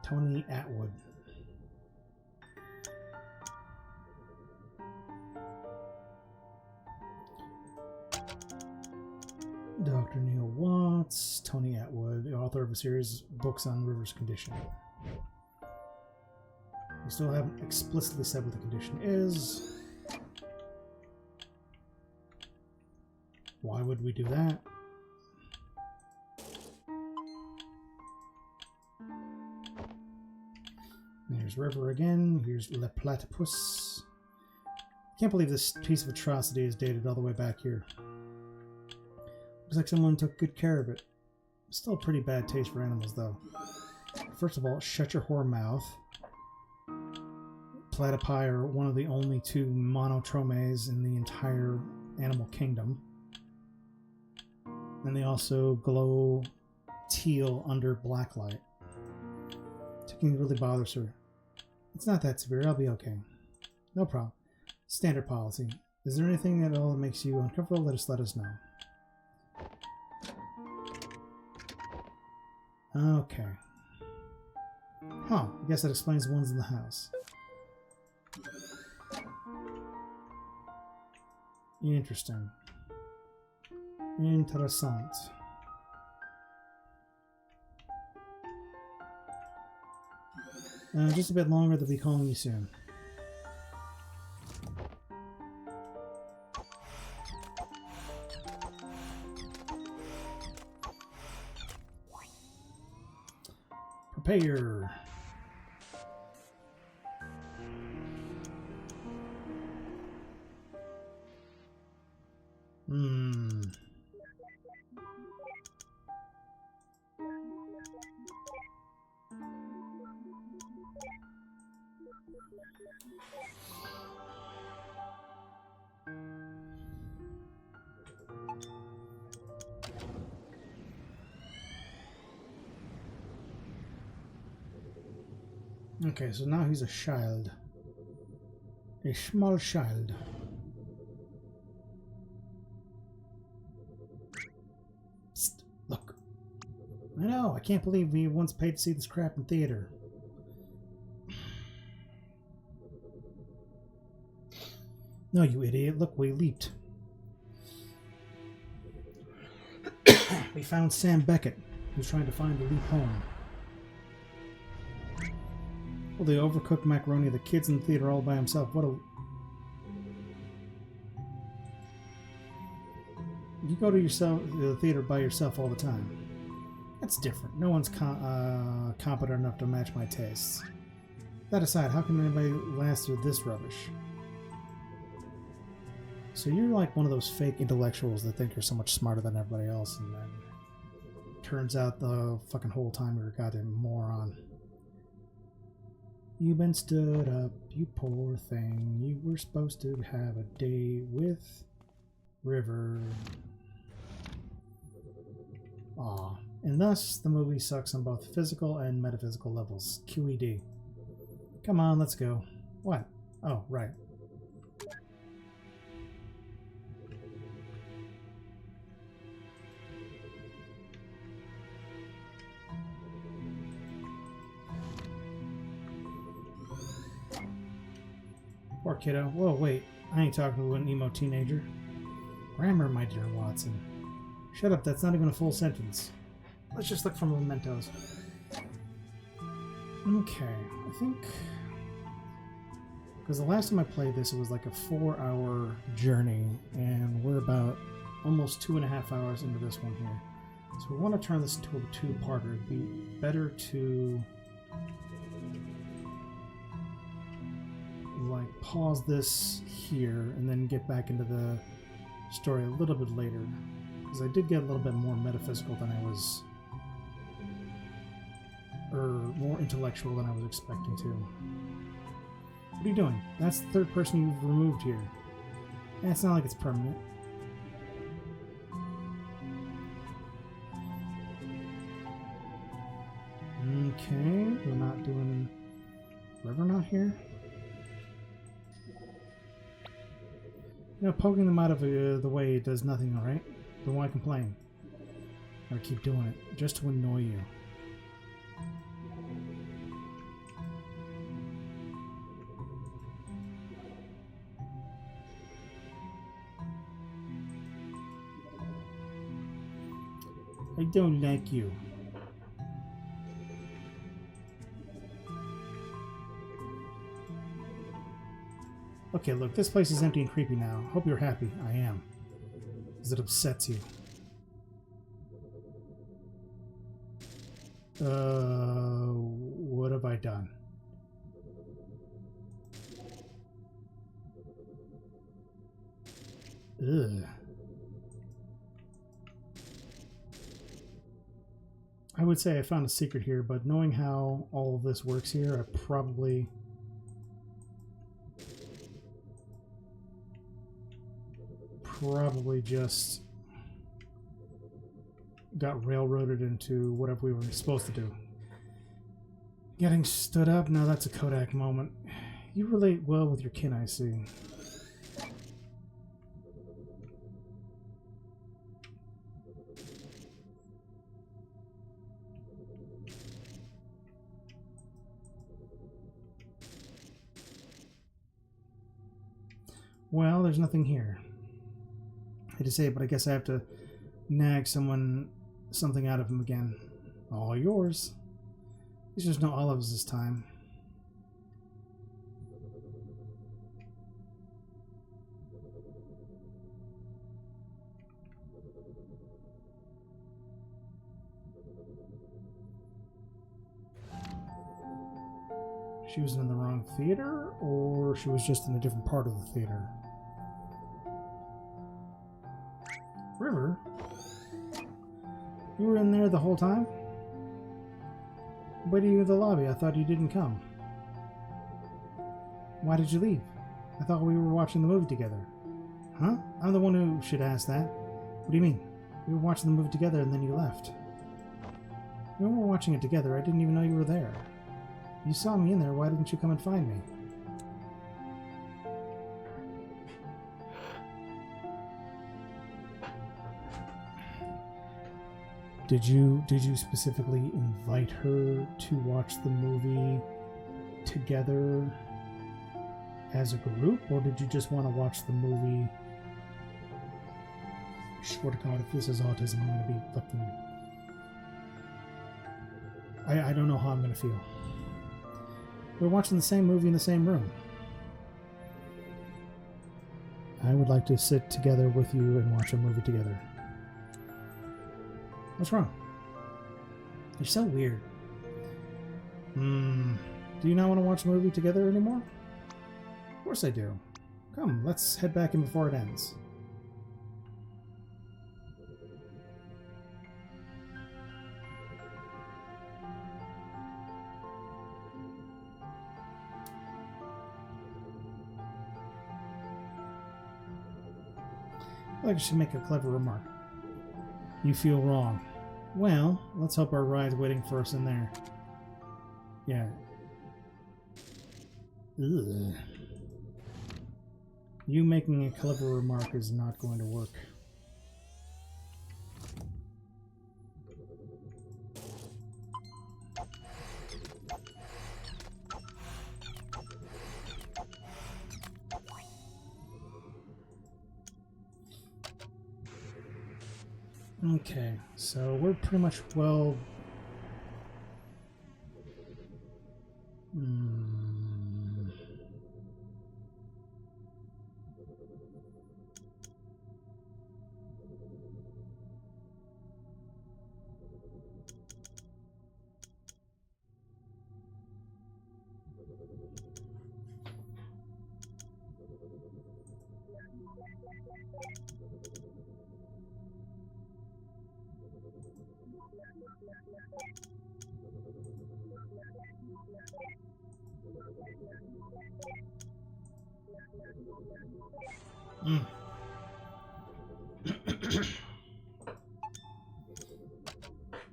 Tony Atwood. Dr. Neil Watts, Tony Atwood, the author of a series of books on River's condition. We still haven't explicitly said what the condition is. Why would we do that? Here's River again. Here's Le Platypus. I can't believe this piece of atrocity is dated all the way back here. Looks like someone took good care of it. Still a pretty bad taste for animals, though. First of all, shut your whore mouth. Platypi are one of the only 2 monotromes in the entire animal kingdom. And they also glow teal under black light. Ticking really bothers her. It's not that severe. I'll be okay. No problem. Standard policy. Is there anything at all that makes you uncomfortable? Let us know. Okay. Huh. I guess that explains the ones in the house. Interesting. Interessant. Just a bit longer, they'll be calling you soon. Prepare. Okay, so now he's a child. A small child. Psst, look. I know, I can't believe we once paid to see this crap in theater. No, you idiot. Look, we leaped. We found Sam Beckett, who's trying to find the leap home. Well, the overcooked macaroni, the kids in the theater all by himself. What a... You go to the theater by yourself all the time. That's different. No one's competent enough to match my tastes. That aside, how can anybody last through this rubbish? So you're like one of those fake intellectuals that think you're so much smarter than everybody else, and then turns out the fucking whole time you're a goddamn moron. You've been stood up, you poor thing. You were supposed to have a date with River. Aw. And thus, the movie sucks on both physical and metaphysical levels. QED. Come on, let's go. What? Oh, right. Poor kiddo. Whoa, wait. I ain't talking to an emo teenager. Grammar, my dear Watson. Shut up, that's not even a full sentence. Let's just look for mementos. Okay, I think... Because the last time I played this, it was like a 4-hour journey, and we're about almost 2.5 hours into this one here. So we want to turn this into a two-parter. It'd be better to... like pause this here and then get back into the story a little bit later, because I did get a little bit more metaphysical than I was, or more intellectual than I was expecting to. What are you doing? That's the third person you've removed here. And it's not like it's permanent. Okay, we're not doing River not here. You know, poking them out of the way does nothing, alright? Don't want to complain. Or keep doing it, just to annoy you. I don't like you. Okay, look, this place is empty and creepy now. Hope you're happy. I am. Because it upsets you. What have I done? Ugh. I would say I found a secret here, but knowing how all of this works here, I probably just got railroaded into whatever we were supposed to do. Getting stood up? Now that's a Kodak moment. You relate well with your kin, I see. Well, there's nothing here. I hate to say it, but I guess I have to nag something out of him again. All yours. There's just no olives this time. She was in the wrong theater, or she was just in a different part of the theater? River? You were in there the whole time? Waiting in the lobby. I thought you didn't come. Why did you leave? I thought we were watching the movie together. Huh? I'm the one who should ask that. What do you mean? We were watching the movie together and then you left. We were watching it together. I didn't even know you were there. You saw me in there. Why didn't you come and find me? Did you specifically invite her to watch the movie together as a group, or did you just want to watch the movie? I swear to God, if this is autism, I'm going to be fucking... I don't know how I'm going to feel. We're watching the same movie in the same room. I would like to sit together with you and watch a movie together. What's wrong? You're so weird. Do you not want to watch a movie together anymore? Of course I do. Come, let's head back in before it ends. I think I should make a clever remark. You feel wrong. Well, let's hope our ride's waiting for us in there. Yeah. Ugh. You making a clever remark is not going to work. Okay, so we're pretty much well...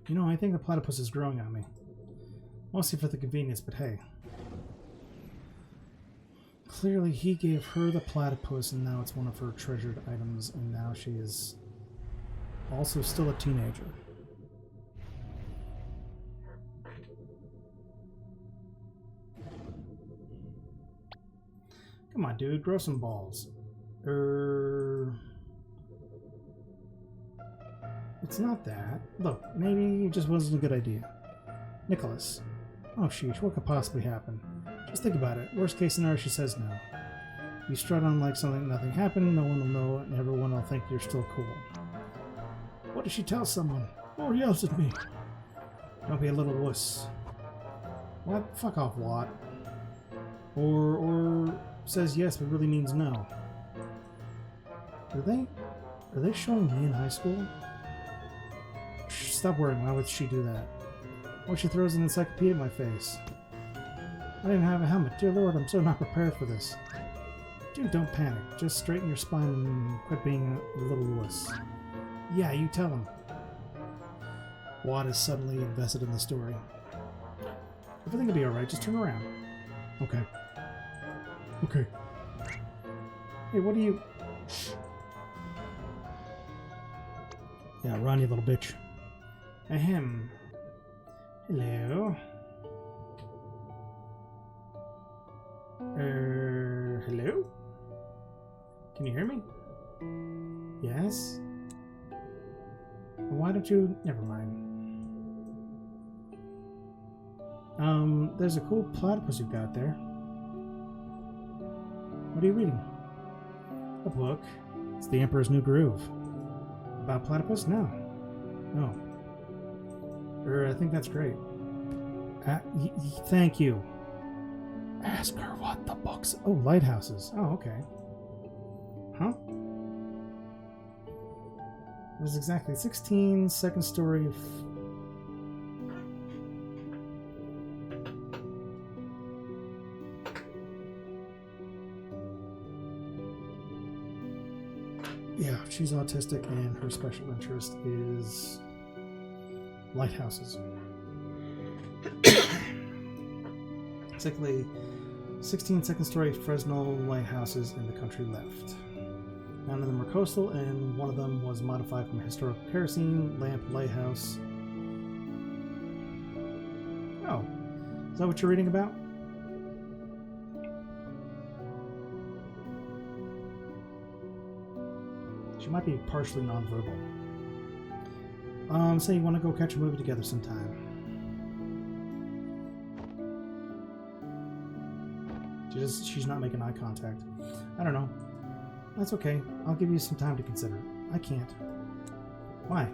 You know, I think the platypus is growing on me. Mostly for the convenience, but hey. Clearly he gave her the platypus and now it's one of her treasured items, and now she is also still a teenager. Come on, dude, grow some balls. It's not that. Look, maybe it just wasn't a good idea. Nicholas. Oh, sheesh, what could possibly happen? Just think about it. Worst case scenario, she says no. You strut on like something, nothing happened, no one will know, and everyone will think you're still cool. What if she tells someone? Or yells at me? Don't be a little wuss. What? Fuck off, Watt. Or says yes but really means no. Are they showing me in high school? Shh, stop worrying, why would she do that? Or she throws an encyclopedia at my face. I didn't have a helmet. Dear Lord, I'm so not prepared for this. Dude, don't panic. Just straighten your spine and quit being a little wuss. Yeah, you tell him. Watt is suddenly invested in the story. Everything will be alright, just turn around. Okay. Okay. Hey, what are you... Yeah, run, you little bitch. Ahem. Hello. Hello? Can you hear me? Yes? Why don't you... Never mind. There's a cool platypus you've got there. What are you reading? A book. It's The Emperor's New Groove. About platypus? No. No. I think that's great. Thank you. Ask her what the book's... Oh, lighthouses. Oh, okay. Huh? There's exactly 16 second story... Yeah, she's autistic and her special interest is lighthouses. Basically, 16 second story Fresno lighthouses in the country left. None of them were coastal, and one of them was modified from a historical kerosene lamp lighthouse. Oh, is that what you're reading about? She might be partially nonverbal. Say you want to go catch a movie together sometime. She's not making eye contact. I don't know. That's okay. I'll give you some time to consider it. I can't. Why?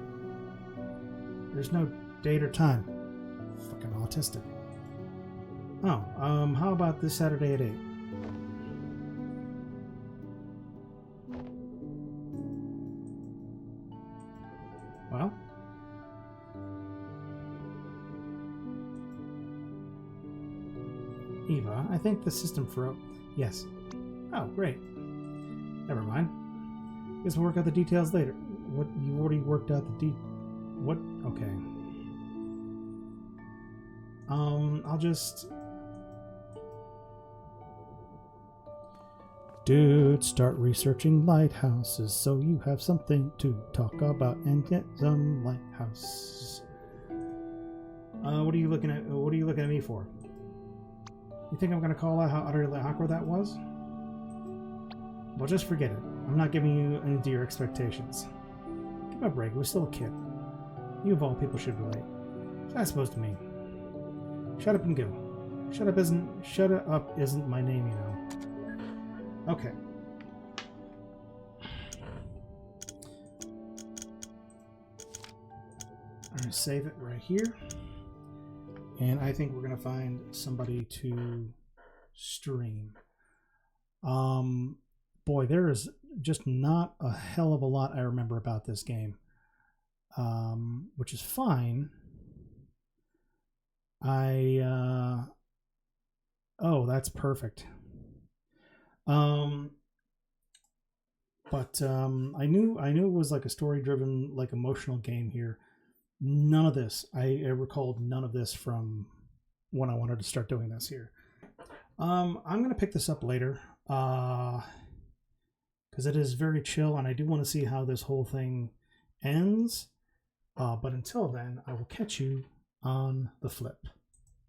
There's no date or time. Fucking autistic. Oh, how about this Saturday at 8? Well? Eva, I think the system for... Yes. Oh, great. Never mind. Guess we'll work out the details later. What? You already worked out the What? Okay. I'll just... Dude, start researching lighthouses so you have something to talk about and get some lighthouses. What are you looking at? What are you looking at me for? You think I'm gonna call out how utterly awkward that was? Well, just forget it. I'm not giving you into your expectations. Give me a break. It was still a kid. You of all people should relate. What's that supposed to mean? Shut up and go. Shut up isn't my name, you know. Okay. I'm gonna save it right here. And I think we're gonna find somebody to stream. Boy, there is just not a hell of a lot I remember about this game. Which is fine. Oh, that's perfect. But I knew it was like a story-driven, like emotional game here. None of this. I recalled none of this from when I wanted to start doing this here. I'm gonna pick this up later, because it is very chill, and I do want to see how this whole thing ends. But until then, I will catch you on the flip.